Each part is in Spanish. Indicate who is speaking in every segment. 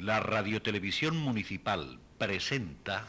Speaker 1: La Radiotelevisión Municipal presenta...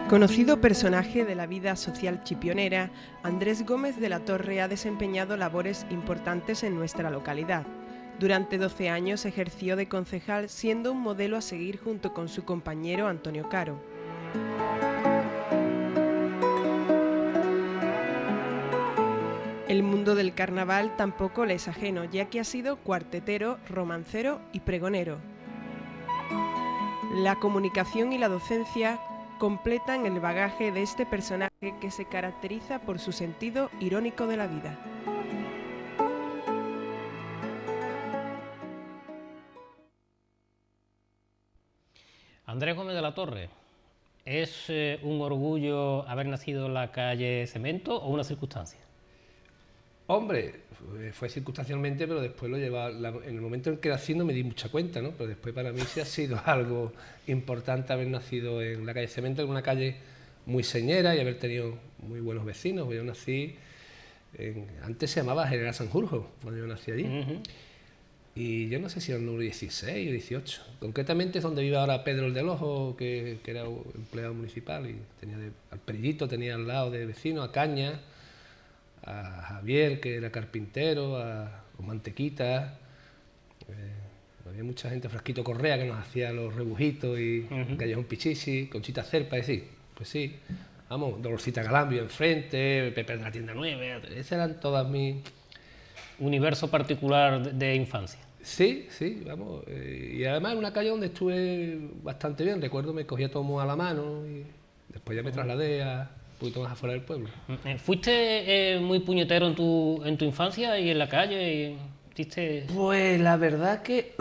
Speaker 2: Conocido personaje de la vida social chipionera, Andrés Gómez de la Torre ha desempeñado labores importantes en nuestra localidad. Durante 12 años ejerció de concejal, siendo un modelo a seguir junto con su compañero Antonio Caro. El mundo del carnaval tampoco le es ajeno, ya que ha sido cuartetero, romancero y pregonero. La comunicación y la docencia completan el bagaje de este personaje que se caracteriza por su sentido irónico de la vida.
Speaker 3: Andrés Gómez de la Torre, ¿es un orgullo haber nacido en la calle Cemento o una circunstancia?
Speaker 4: Hombre, fue circunstancialmente, pero después lo llevaba, en el momento en que nací no me di mucha cuenta, ¿no? Pero después para mí sí ha sido algo importante haber nacido en la calle Cemento, en una calle muy señera y haber tenido muy buenos vecinos. Yo nací, antes se llamaba General Sanjurjo, cuando yo nací allí. Y yo no sé si era el número 16 o 18. Concretamente es donde vive ahora Pedro el del Ojo, que era empleado municipal, y tenía al Perillito tenía al lado de vecino, a Caña, a Javier, que era carpintero, a Mantequita. Había mucha gente, Frasquito Correa, que nos hacía los rebujitos, y Callejón Pichichi, Conchita Cerpa, y sí, pues sí. Vamos, Dolorcita Galambio enfrente, Pepe de la Tienda 9, esas eran todas mis...
Speaker 3: Universo particular de infancia.
Speaker 4: Sí, sí, vamos. Y además en una calle donde estuve bastante bien. Recuerdo me cogía todo muy a la mano y después ya me trasladé a un poquito más afuera del pueblo.
Speaker 3: ¿Fuiste muy puñetero en tu infancia y en la calle?
Speaker 4: Pues la verdad que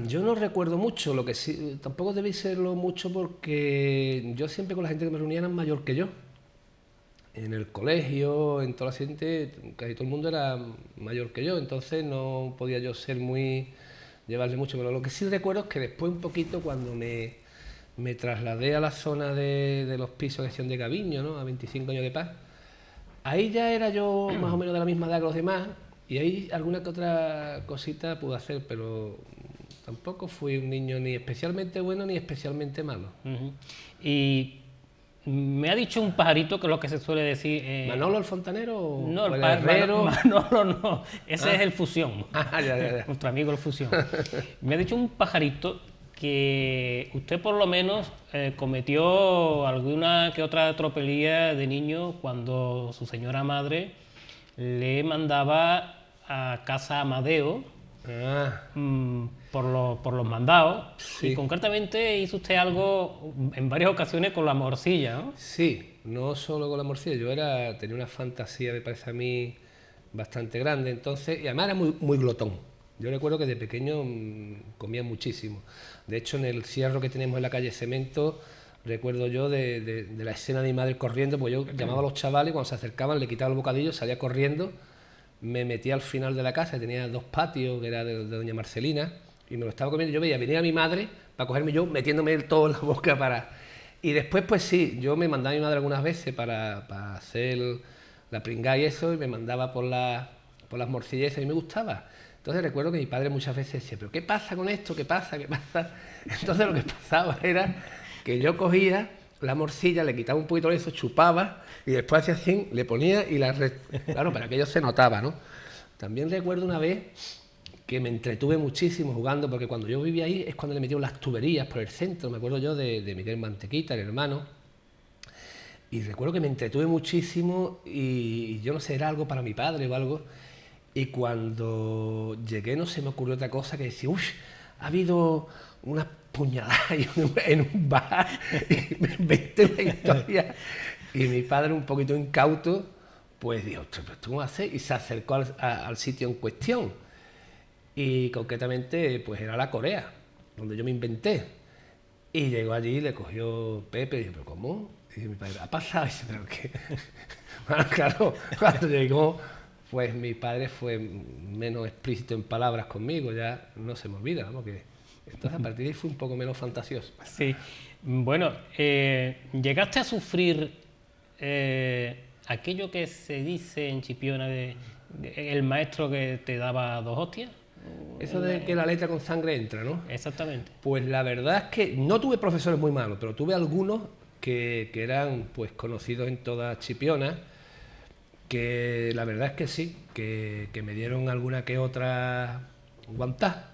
Speaker 4: yo no recuerdo mucho. Lo que sí, tampoco debí serlo mucho porque yo siempre con la gente que me reunía eran mayor que yo. En el colegio, en toda la gente, casi todo el mundo era mayor que yo, entonces no podía yo ser llevarle mucho. Pero lo que sí recuerdo es que después un poquito, cuando me trasladé a la zona de los pisos de gestión de Gaviño, ¿no? A 25 años de paz, ahí ya era yo más o menos de la misma edad que los demás, y ahí alguna que otra cosita pude hacer, pero tampoco fui un niño ni especialmente bueno ni especialmente malo.
Speaker 3: Y me ha dicho un pajarito, que es lo que se suele decir...
Speaker 4: ¿Manolo el fontanero?
Speaker 3: No,
Speaker 4: el herrero.
Speaker 3: Manolo no, ese es el Fusión.
Speaker 4: Ya.
Speaker 3: Nuestro amigo el Fusión. Me ha dicho un pajarito que usted por lo menos cometió alguna que otra tropelía de niño cuando su señora madre le mandaba a casa Amadeo por los mandados. Sí. Y concretamente hizo usted algo en varias ocasiones con la morcilla, ¿no?
Speaker 4: Sí, no solo con la morcilla, tenía una fantasía, me parece a mí, bastante grande, entonces, y además era muy glotón. Yo recuerdo que de pequeño comía muchísimo. De hecho, en el cierro que tenemos en la calle Cemento, recuerdo yo de la escena de mi madre corriendo, porque yo llamaba a los chavales y cuando se acercaban le quitaba el bocadillo, salía corriendo, me metía al final de la casa, tenía 2 patios, que era de doña Marcelina, y me lo estaba comiendo. Yo veía venir a mi madre para cogerme, yo metiéndome todo en la boca para... Y después, pues sí, yo me mandaba a mi madre algunas veces para hacer la pringá y eso, y me mandaba por las morcillas y me gustaba. Entonces recuerdo que mi padre muchas veces decía, ¿pero qué pasa con esto? ¿Qué pasa? ¿Qué pasa? Entonces lo que pasaba era que yo cogía la morcilla, le quitaba un poquito de eso, chupaba, y después hacía así, le ponía y claro, para que ellos se notaba, ¿no? También recuerdo una vez que me entretuve muchísimo jugando, porque cuando yo vivía ahí es cuando le metieron las tuberías por el centro. Me acuerdo yo de Miguel Mantequita, el hermano, y recuerdo que me entretuve muchísimo y yo no sé, era algo para mi padre o algo, y cuando llegué no se me ocurrió otra cosa que decir, uff, ha habido unas puñaladas en un bar y me inventé la historia. Y mi padre, un poquito incauto, pues dijo, ostras, ¿pero esto cómo hace? Y se acercó al sitio en cuestión. Y concretamente, pues era la Corea, donde yo me inventé. Y llegó allí, le cogió Pepe y dijo, ¿pero cómo? Y dice mi padre, ¿ha pasado? Y dice, ¿pero qué? Bueno, claro, cuando llegó, pues mi padre fue menos explícito en palabras conmigo, ya no se me olvida, vamos, que entonces a partir de ahí fue un poco menos fantasioso.
Speaker 3: Sí, bueno, ¿llegaste a sufrir aquello que se dice en Chipiona de el maestro que te daba 2 hostias?
Speaker 4: Eso de que la letra con sangre entra, ¿no?
Speaker 3: Exactamente.
Speaker 4: Pues la verdad es que no tuve profesores muy malos, pero tuve algunos que eran pues conocidos en toda Chipiona, que la verdad es que sí, que me dieron alguna que otra guantá.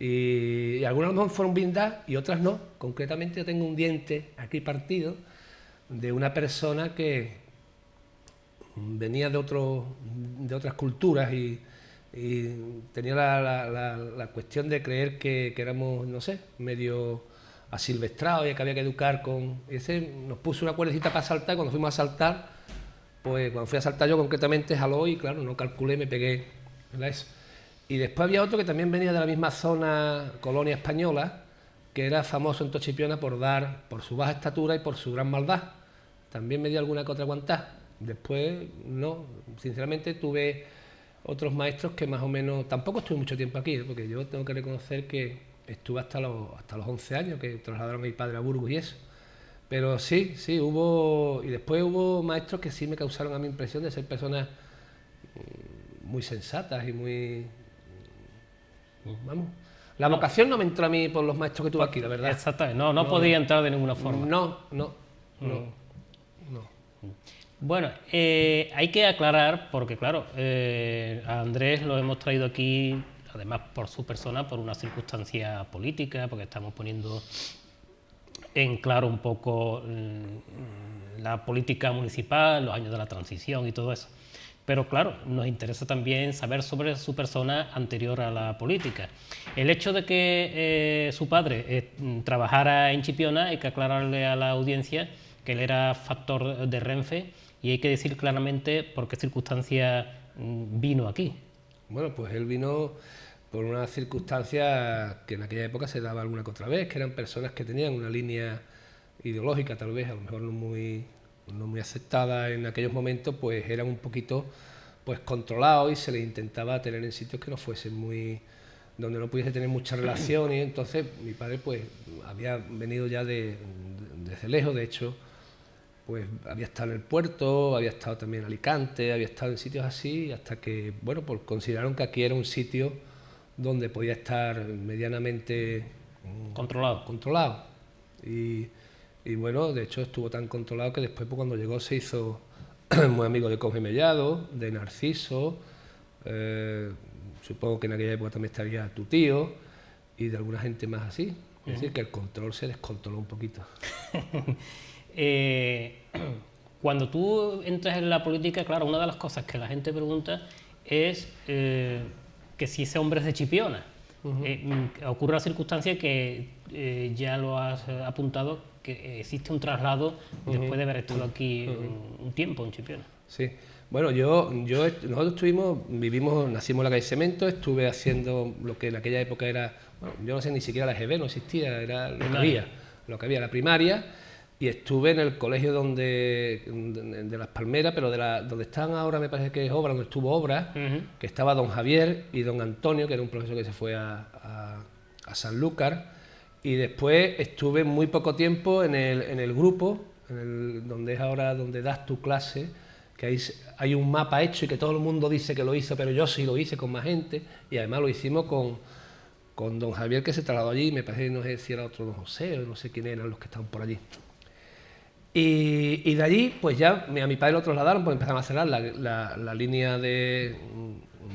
Speaker 4: Y algunas a lo mejor fueron bien dadas y otras no. Concretamente yo tengo un diente aquí partido de una persona que venía de otras culturas y tenía la cuestión de creer que éramos, no sé, medio asilvestrados y que había que educar con... Y ese nos puso una cuerdecita para saltar y cuando fuimos a saltar, pues cuando fui a saltar yo concretamente jaló y claro, no calculé, me pegué, ¿verdad? Eso. Y después había otro que también venía de la misma zona, colonia española, que era famoso en Chipiona por su baja estatura y por su gran maldad. También me dio alguna que otra guantá. Después, no, sinceramente tuve otros maestros que más o menos... Tampoco estuve mucho tiempo aquí, porque yo tengo que reconocer que estuve hasta los 11 años, que trasladaron a mi padre a Burgos y eso. Pero sí, hubo... Y después hubo maestros que sí me causaron a mi impresión de ser personas muy sensatas y muy... Vamos, la vocación no me entró a mí por los maestros que tuve aquí, la verdad.
Speaker 3: Exactamente, no podía entrar de ninguna forma.
Speaker 4: No.
Speaker 3: Bueno, hay que aclarar, porque claro, a Andrés lo hemos traído aquí, además por su persona, por una circunstancia política, porque estamos poniendo en claro un poco la política municipal, los años de la transición y todo eso. Pero claro, nos interesa también saber sobre su persona anterior a la política. El hecho de que su padre trabajara en Chipiona, hay que aclararle a la audiencia que él era factor de Renfe y hay que decir claramente por qué circunstancia vino aquí.
Speaker 4: Bueno, pues él vino por una circunstancia que en aquella época se daba alguna que otra vez, que eran personas que tenían una línea ideológica tal vez, a lo mejor no muy aceptada en aquellos momentos, pues eran un poquito pues controlados y se les intentaba tener en sitios que no fuesen muy... donde no pudiese tener mucha relación y entonces mi padre pues había venido ya desde lejos, de hecho pues había estado en el puerto, había estado también en Alicante, había estado en sitios así hasta que, bueno, pues consideraron que aquí era un sitio donde podía estar medianamente controlado. Y bueno, de hecho estuvo tan controlado que después pues, cuando llegó se hizo muy amigo de Conde Mellado, de Narciso, supongo que en aquella época también estaría tu tío y de alguna gente más así. Es decir, que el control se descontroló un poquito.
Speaker 3: Cuando tú entras en la política, claro, una de las cosas que la gente pregunta es que si ese hombre es de Chipiona. Ocurre la circunstancia que ya lo has apuntado, que existe un traslado después de haber estado aquí un tiempo en Chipiona.
Speaker 4: Sí, bueno, nosotros nacimos en la calle Cemento, estuve haciendo lo que en aquella época era, bueno, yo no sé, ni siquiera la EGB no existía, era lo que había, la primaria, y estuve en el colegio de Las Palmeras, pero donde están ahora me parece que es Obra, donde estuvo Obra, que estaba don Javier y don Antonio, que era un profesor que se fue a Sanlúcar, y después estuve muy poco tiempo en el grupo, donde es ahora donde das tu clase, que hay un mapa hecho y que todo el mundo dice que lo hizo, pero yo sí lo hice con más gente, y además lo hicimos con don Javier, que se trasladó allí, me parece, no sé si era otro don José, o no sé quién eran los que estaban por allí. Y de allí, pues ya a mi padre lo trasladaron, pues empezaron a cerrar la línea de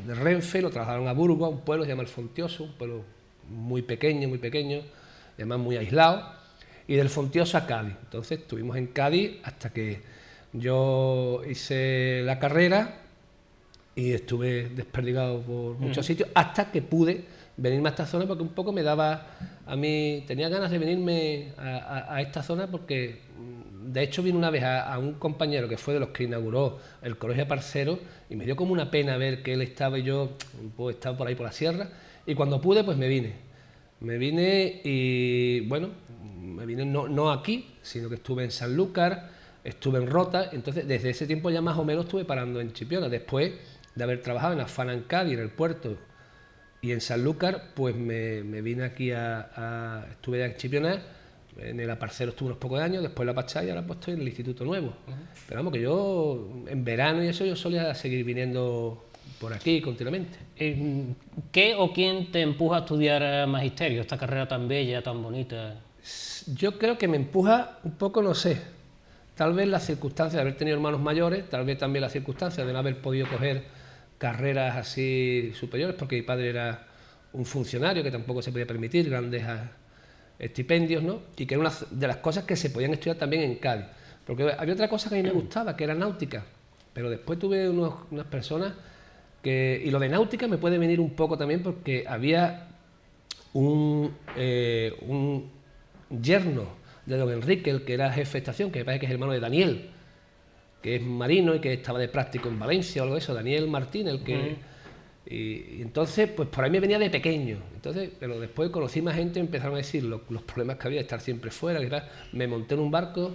Speaker 4: Renfe, lo trasladaron a Burgos, a un pueblo que se llama El Fontioso, un pueblo muy pequeño, y además muy aislado, y del Fontioso a Cádiz. Entonces estuvimos en Cádiz hasta que yo hice la carrera y estuve desperdigado por muchos sitios, hasta que pude venirme a esta zona porque un poco me daba a mí, tenía ganas de venirme a esta zona porque de hecho vine una vez a un compañero que fue de los que inauguró el Colegio Parcero y me dio como una pena ver que él estaba y yo pues estaba por ahí por la sierra, y cuando pude pues me vine y bueno, me vine no aquí, sino que estuve en Sanlúcar, estuve en Rota. Entonces desde ese tiempo ya más o menos estuve parando en Chipiona, después de haber trabajado en Afana, en Cádiz, en el puerto y en Sanlúcar, pues me vine aquí estuve ya en Chipiona, en el Aparcero estuve unos pocos años, después en La Pachá y ahora pues estoy en el Instituto Nuevo. Pero vamos, que yo en verano y eso yo solía seguir viniendo por aquí continuamente.
Speaker 3: ¿Qué o quién te empuja a estudiar magisterio, esta carrera tan bella, tan bonita?
Speaker 4: Yo creo que me empuja un poco, no sé, tal vez las circunstancias de haber tenido hermanos mayores, tal vez también las circunstancias de no haber podido coger carreras así superiores, porque mi padre era un funcionario que tampoco se podía permitir grandes estipendios, ¿no? Y que era una de las cosas que se podían estudiar también en Cádiz. Porque había otra cosa que a mí me gustaba, que era náutica, pero después tuve unas personas que... Y lo de náutica me puede venir un poco también porque había un yerno de don Enrique, el que era jefe de estación, que me parece que es hermano de Daniel, que es marino y que estaba de práctico en Valencia o algo de eso, Daniel Martín, el que... Y entonces, pues por ahí me venía de pequeño. Entonces, pero después conocí más gente, empezaron a decir los problemas que había de estar siempre fuera, que tal. Me monté en un barco,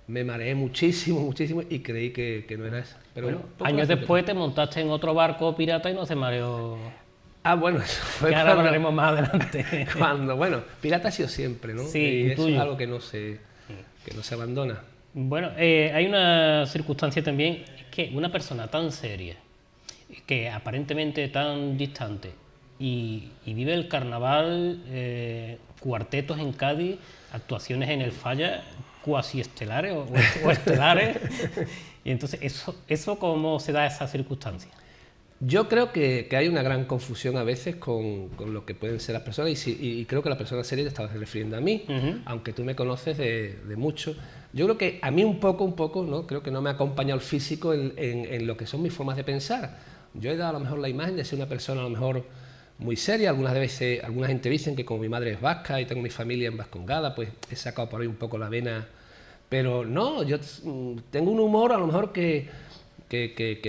Speaker 4: me mareé muchísimo y creí que no era eso. Pero
Speaker 3: bueno, años después te montaste en otro barco pirata y no se mareó.
Speaker 4: Ah, bueno, eso fue
Speaker 3: que ahora hablaremos más adelante.
Speaker 4: Bueno, pirata ha sido siempre, ¿no?
Speaker 3: Sí,
Speaker 4: y eso es algo que no se abandona.
Speaker 3: Bueno, hay una circunstancia también, es que una persona tan seria, que aparentemente tan distante, y vive el carnaval, cuartetos en Cádiz, actuaciones en el Falla, cuasi estelares o estelares, y entonces, ¿eso cómo se da esa circunstancia?
Speaker 4: Yo creo que hay una gran confusión a veces con lo que pueden ser las personas, y creo que la persona seria te estabas refiriendo a mí, aunque tú me conoces de mucho. Yo creo que a mí un poco, ¿no? Creo que no me ha acompañado el físico en lo que son mis formas de pensar. Yo he dado a lo mejor la imagen de ser una persona a lo mejor muy seria. Algunas veces, alguna gente dicen que como mi madre es vasca y tengo mi familia en Vascongada, pues he sacado por ahí un poco la vena. Pero no, yo tengo un humor a lo mejor que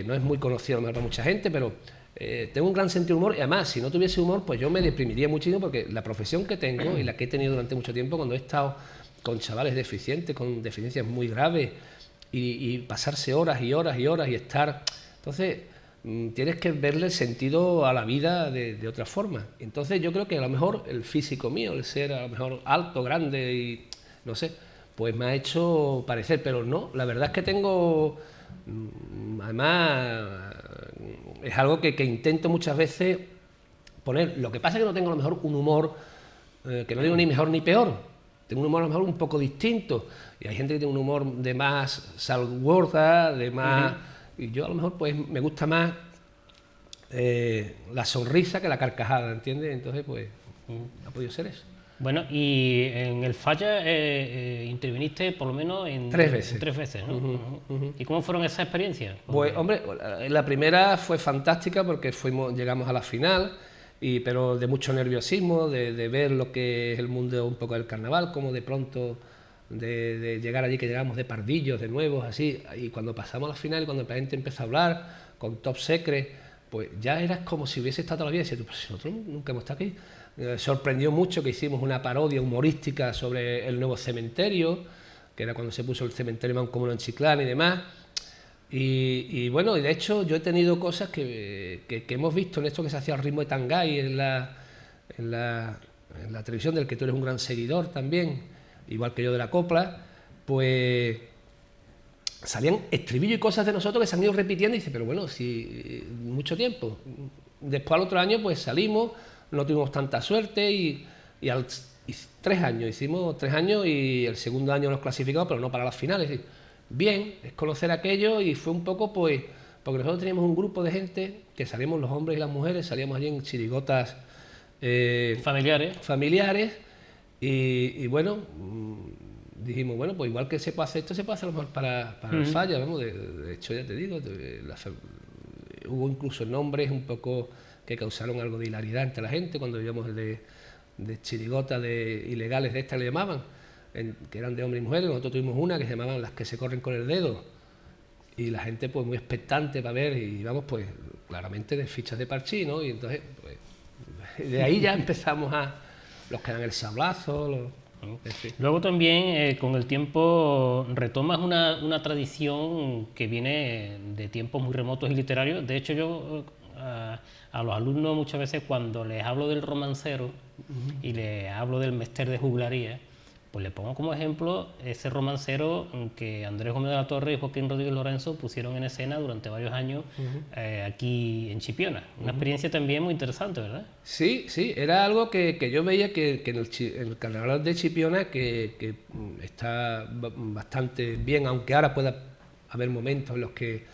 Speaker 4: no es muy conocido a lo mejor para mucha gente, pero tengo un gran sentido de humor, y además si no tuviese humor pues yo me deprimiría muchísimo, porque la profesión que tengo y la que he tenido durante mucho tiempo, cuando he estado con chavales deficientes, con deficiencias muy graves, y pasarse horas y horas y horas y estar... Entonces tienes que verle el sentido a la vida de otra forma. Entonces yo creo que a lo mejor el físico mío, el ser a lo mejor alto, grande y no sé, pues me ha hecho parecer, pero no, la verdad es que tengo... Además, es algo que intento muchas veces poner. Lo que pasa es que no tengo a lo mejor un humor, que no digo ni mejor ni peor. Tengo un humor a lo mejor un poco distinto. Y hay gente que tiene un humor de más salguarda, de más... Y yo a lo mejor pues me gusta más la sonrisa que la carcajada, ¿entiendes? Entonces pues ha podido ser eso.
Speaker 3: Bueno, y en el Falla interviniste por lo menos en
Speaker 4: 3 veces.
Speaker 3: En 3 veces, ¿no? ¿Y cómo fueron esas experiencias?
Speaker 4: Pues hombre, la primera fue fantástica porque llegamos a la final, pero de mucho nerviosismo, de ver lo que es el mundo un poco del carnaval, como de pronto de llegar allí, que llegamos de pardillos, de nuevos, así, y cuando pasamos a la final, cuando la gente empezó a hablar con Top Secret, pues ya eras como si hubiese estado toda la vida, y decías, pues nosotros nunca hemos estado aquí. Sorprendió mucho que hicimos una parodia humorística sobre el nuevo cementerio, que era cuando se puso el cementerio Mancomuno en Chiclana y demás. Y bueno, y de hecho yo he tenido cosas que hemos visto en esto que se hacía al ritmo de Tangay en la televisión, del que tú eres un gran seguidor también, igual que yo de la copla, pues salían estribillos y cosas de nosotros que se han ido repitiendo, y dice, pero bueno, si mucho tiempo. Después al otro año pues salimos, no tuvimos tanta suerte y 3 años, hicimos 3 años y el segundo año nos clasificamos, pero no para las finales. Bien, es conocer aquello, y fue un poco pues, porque nosotros teníamos un grupo de gente que salíamos los hombres y las mujeres, salíamos allí en chirigotas familiares y bueno, dijimos, bueno, pues igual que se puede hacer esto, se puede hacer a lo mejor para el Falla, vamos, de hecho ya te digo, hubo incluso nombres un poco que causaron algo de hilaridad entre la gente cuando íbamos de chirigotas de ilegales de estas le llamaban, que eran de hombres y mujeres. Nosotros tuvimos una que se llamaban las que se corren con el dedo, y la gente pues muy expectante para ver, y íbamos pues claramente de fichas de parchís, ¿no? Y entonces pues, de ahí ya empezamos a los que dan el sablazo, en fin.
Speaker 3: Luego también con el tiempo retomas una tradición que viene de tiempos muy remotos y literarios. De hecho yo a los alumnos muchas veces cuando les hablo del romancero y les hablo del mester de juglaría, pues le pongo como ejemplo ese romancero que Andrés Gómez de la Torre y Joaquín Rodríguez Lorenzo pusieron en escena durante varios años aquí en Chipiona. Una experiencia también muy interesante, ¿verdad?
Speaker 4: Sí, sí, era algo que yo veía que en el carnaval de Chipiona que está bastante bien, aunque ahora pueda haber momentos en los que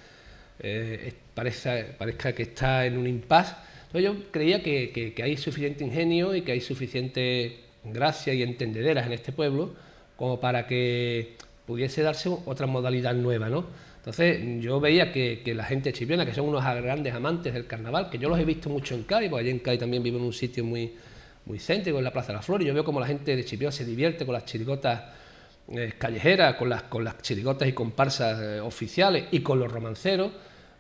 Speaker 4: parezca que está en un impasse. Entonces yo creía que hay suficiente ingenio y que hay suficiente gracia y entendederas en este pueblo como para que pudiese darse otra modalidad nueva, ¿no? Entonces yo veía que la gente de Chipiona, que son unos grandes amantes del carnaval, que yo los he visto mucho en Cádiz, porque allí en Cádiz también vivo en un sitio muy céntrico, en la Plaza de la Flor, y yo veo como la gente de Chipiona se divierte con las chirigotas callejeras, con las chirigotas y comparsas oficiales y con los romanceros.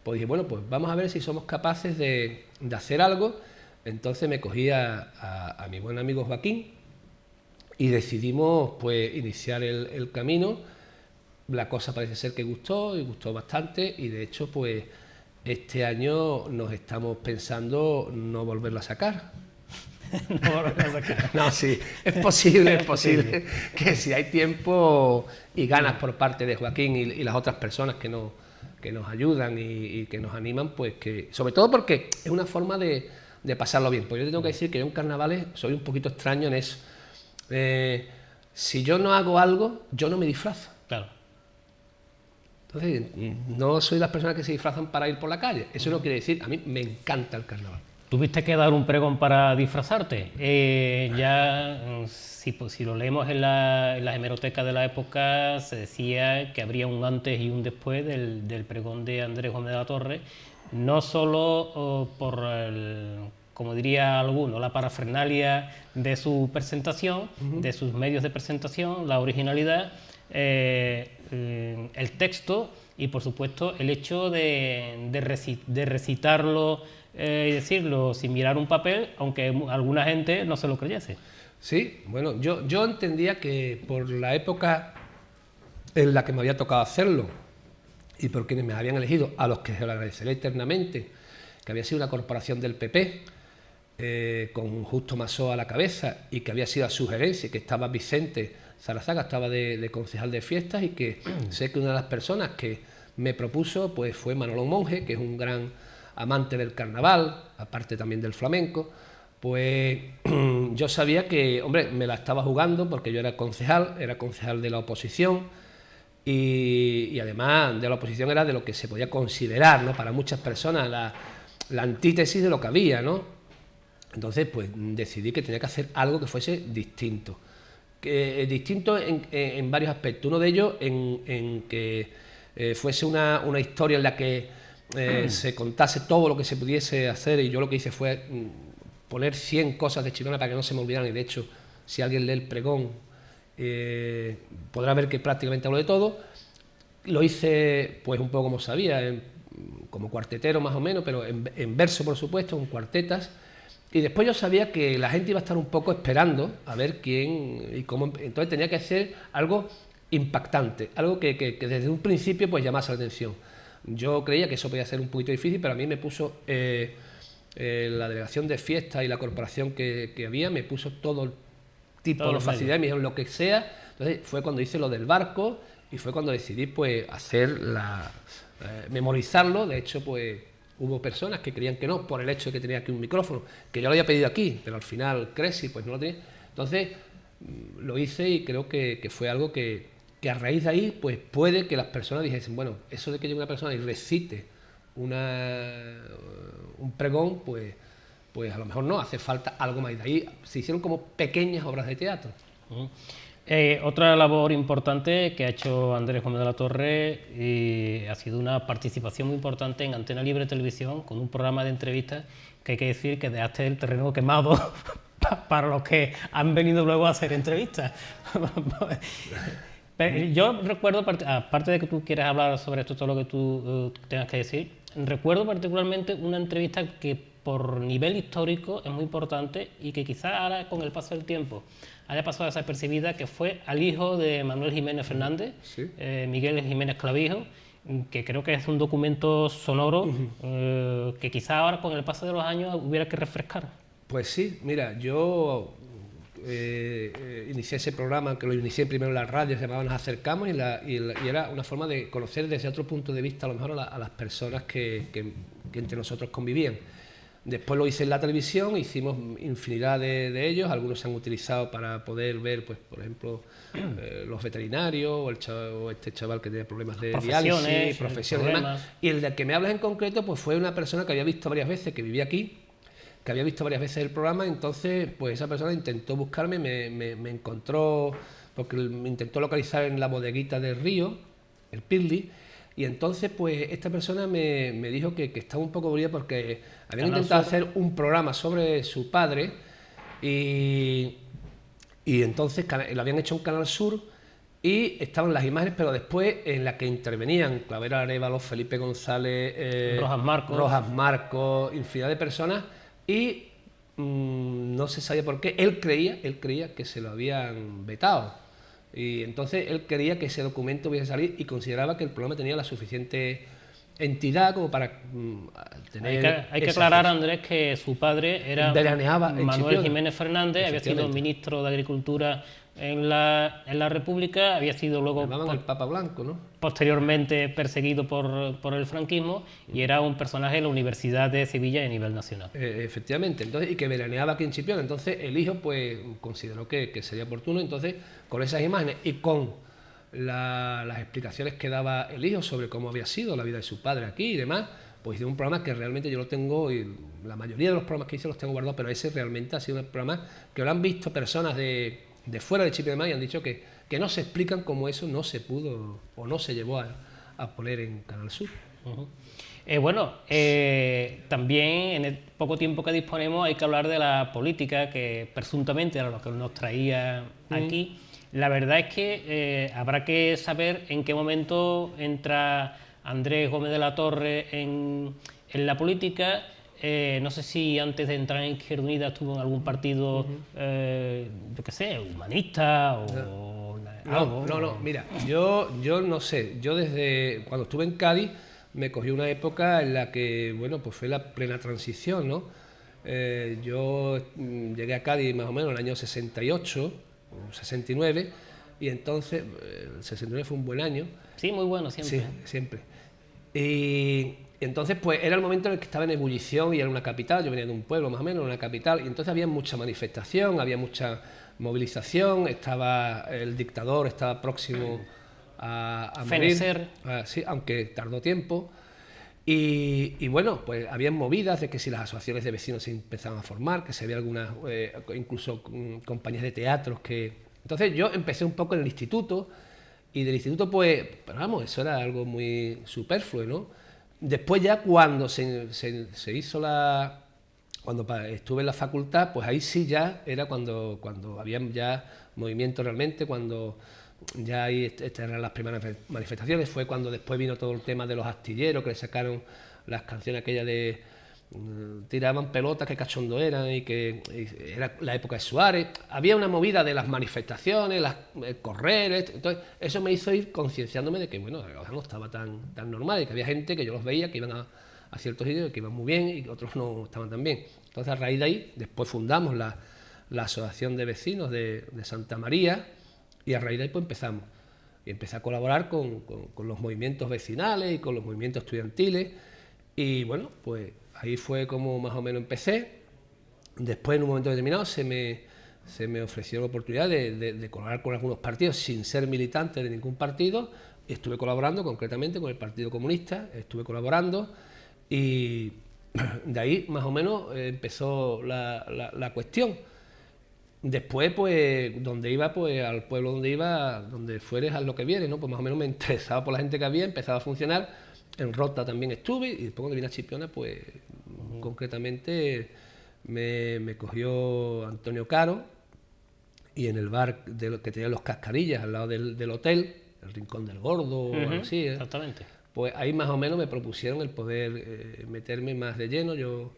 Speaker 4: Pues dije, bueno, pues vamos a ver si somos capaces de hacer algo. Entonces me cogí a mi buen amigo Joaquín y decidimos pues iniciar el camino. La cosa parece ser que gustó y gustó bastante, y de hecho pues este año nos estamos pensando no volverlo a sacar.
Speaker 3: No volverlo a sacar.
Speaker 4: No, sí, es posible que si hay tiempo y ganas por parte de Joaquín y las otras personas que nos ayudan y que nos animan, pues que, sobre todo porque es una forma de pasarlo bien. Pues yo tengo que decir que yo en carnavales soy un poquito extraño en eso. Si yo no hago algo, yo no me disfrazo.
Speaker 3: Claro.
Speaker 4: Entonces, no soy las personas que se disfrazan para ir por la calle. Eso no quiere decir, a mí me encanta el carnaval.
Speaker 3: ¿Tuviste que dar un pregón para disfrazarte? Si lo leemos en las hemerotecas de la época, se decía que habría un antes y un después del pregón de Andrés Gómez de la Torre, no solo por como diría alguno, la parafernalia de su presentación, de sus medios de presentación, la originalidad, el texto y por supuesto el hecho de recitarlo y decirlo sin mirar un papel, aunque alguna gente no se lo creyese.
Speaker 4: Sí, bueno, yo entendía que por la época en la que me había tocado hacerlo y por quienes me habían elegido, a los que se lo agradeceré eternamente, que había sido una corporación del PP, con Justo Masó a la cabeza, y que había sido a sugerencia, que estaba Vicente Zarazaga, estaba de concejal de fiestas, y que sé que una de las personas que me propuso pues fue Manolo Monge, que es un gran amante del carnaval, aparte también del flamenco. Pues yo sabía que, hombre, me la estaba jugando porque yo era concejal de la oposición, y además de la oposición era de lo que se podía considerar, ¿no?, para muchas personas la antítesis de lo que había, ¿no? Entonces, pues decidí que tenía que hacer algo que fuese distinto. Distinto en varios aspectos. Uno de ellos en que fuese una historia en la que se contase todo lo que se pudiese hacer, y yo lo que hice fue poner 100 cosas de Chipiona para que no se me olvidaran, y de hecho, si alguien lee el pregón, podrá ver que prácticamente hablo de todo. Lo hice pues un poco como sabía, como cuartetero más o menos, pero en verso, por supuesto, en cuartetas. Y después yo sabía que la gente iba a estar un poco esperando a ver quién y cómo. Entonces tenía que hacer algo impactante, algo que desde un principio pues llamase la atención. Yo creía que eso podía ser un poquito difícil, pero a mí me puso la delegación de fiestas y la corporación que había, me puso todo tipo de facilidades, me dijeron lo que sea. Entonces fue cuando hice lo del barco y fue cuando decidí pues hacer memorizarlo. De hecho, pues hubo personas que creían que no, por el hecho de que tenía aquí un micrófono, que yo lo había pedido aquí, pero al final Cresi pues no lo tenía. Entonces lo hice, y creo que fue algo que a raíz de ahí pues puede que las personas dijesen, bueno, eso de que llegue una persona y recite un pregón, pues a lo mejor no, hace falta algo más. Y de ahí se hicieron como pequeñas obras de teatro.
Speaker 3: Otra labor importante que ha hecho Andrés Gómez de la Torre ha sido una participación muy importante en Antena Libre Televisión con un programa de entrevistas que hay que decir que dejaste el terreno quemado para los que han venido luego a hacer entrevistas. Pero yo recuerdo, aparte de que tú quieras hablar sobre esto, todo lo que tú tengas que decir, recuerdo particularmente una entrevista que por nivel histórico es muy importante y que quizás ahora con el paso del tiempo haya pasado desapercibida, que fue al hijo de Manuel Jiménez Fernández, ¿sí? Miguel Jiménez Clavijo, que creo que es un documento sonoro que quizás ahora con el paso de los años hubiera que refrescar.
Speaker 4: Pues sí, mira, yo inicié ese programa, que lo inicié primero en la radio, se llamaba Nos Acercamos, y era una forma de conocer desde otro punto de vista a lo mejor a las personas que entre nosotros convivían. Después lo hice en la televisión, hicimos infinidad de ellos, algunos se han utilizado para poder ver, pues, por ejemplo, los veterinarios o este chaval que tiene problemas de diálisis, profesiones y demás. Y el del que me hablas en concreto, pues fue una persona que había visto varias veces, que vivía aquí, que había visto varias veces el programa. Entonces pues esa persona intentó buscarme, me encontró, porque me intentó localizar en la bodeguita del Río, el Pirli. Y entonces, pues, esta persona me dijo que estaba un poco aburrida porque habían intentado hacer un programa sobre su padre y entonces lo habían hecho en Canal Sur y estaban las imágenes, pero después en la que intervenían Clavero Arévalo, Felipe González, Rojas Marcos, infinidad de personas, y no se sabía por qué. Él creía que se lo habían vetado. Y entonces él quería que ese documento hubiese salido y consideraba que el programa tenía la suficiente entidad como para tener...
Speaker 3: Hay que aclarar, Andrés, que su padre era Manuel Jiménez Fernández, había sido ministro de Agricultura en la República, había sido luego
Speaker 4: el Papa Blanco, ¿no?
Speaker 3: Posteriormente perseguido por el franquismo y era un personaje de la Universidad de Sevilla a nivel nacional.
Speaker 4: Efectivamente, entonces, y que veraneaba aquí en Chipiona. Entonces el hijo pues consideró que sería oportuno, entonces con esas imágenes y con las explicaciones que daba el hijo sobre cómo había sido la vida de su padre aquí y demás, pues hice un programa que realmente yo lo tengo, y la mayoría de los programas que hice los tengo guardados, pero ese realmente ha sido un programa que lo han visto personas de fuera de Chipiona y han dicho que no se explican cómo eso no se pudo o no se llevó a poner en Canal Sur.
Speaker 3: También en el poco tiempo que disponemos hay que hablar de la política, que presuntamente era lo que nos traía aquí. La verdad es que habrá que saber en qué momento entra Andrés Gómez de la Torre en la política. No sé si antes de entrar en Izquierda Unida estuvo en algún partido, yo qué sé, humanista o algo.
Speaker 4: No, mira, yo no sé. Yo desde cuando estuve en Cádiz me cogí una época en la que, bueno, pues fue la plena transición, ¿no? Yo llegué a Cádiz más o menos en el año 68, 69, y entonces el 69 fue un buen año.
Speaker 3: Sí, muy bueno, siempre.
Speaker 4: Sí, siempre. Y entonces pues era el momento en el que estaba en ebullición y era una capital, yo venía de un pueblo más o menos, una capital, y entonces había mucha manifestación, había mucha movilización, estaba el dictador, estaba próximo a
Speaker 3: fenecer.
Speaker 4: Morir, sí, aunque tardó tiempo. Y bueno, pues había movidas de que si las asociaciones de vecinos se empezaban a formar, que se había algunas, incluso compañías de teatros que... Entonces yo empecé un poco en el instituto, y del instituto pues, vamos, eso era algo muy superfluo, ¿no? Después ya cuando se hizo cuando estuve en la facultad, pues ahí sí ya era cuando había ya movimiento realmente, cuando ya ahí estas eran las primeras manifestaciones. Fue cuando después vino todo el tema de los astilleros, que le sacaron las canciones aquellas de tiraban pelotas, que cachondo eran, y era la época de Suárez. Había una movida de las manifestaciones, correr, entonces eso me hizo ir concienciándome de que, bueno, la cosa no estaba tan normal, y que había gente que yo los veía que iban a ciertos sitios que iban muy bien y otros no estaban tan bien. Entonces a raíz de ahí, después fundamos la Asociación de Vecinos de Santa María, y a raíz de ahí pues empezamos. Y empecé a colaborar con los movimientos vecinales y con los movimientos estudiantiles, y bueno, pues ahí fue como más o menos empecé. Después, en un momento determinado, se me ofreció la oportunidad de colaborar con algunos partidos sin ser militante de ningún partido. Estuve colaborando concretamente con el Partido Comunista, estuve colaborando, y de ahí más o menos empezó la cuestión. después, pues, donde iba, pues, al pueblo donde iba, donde fueres, haz lo que viene, ¿no? Pues más o menos me interesaba por la gente que había, empezaba a funcionar. En Rota también estuve, y después cuando vine a Chipiona, pues, concretamente, me cogió Antonio Caro, y en el bar que tenía los Cascarillas, al lado del hotel, el Rincón del Gordo, o algo así,
Speaker 3: exactamente.
Speaker 4: pues ahí más o menos me propusieron el poder meterme más de lleno. Yo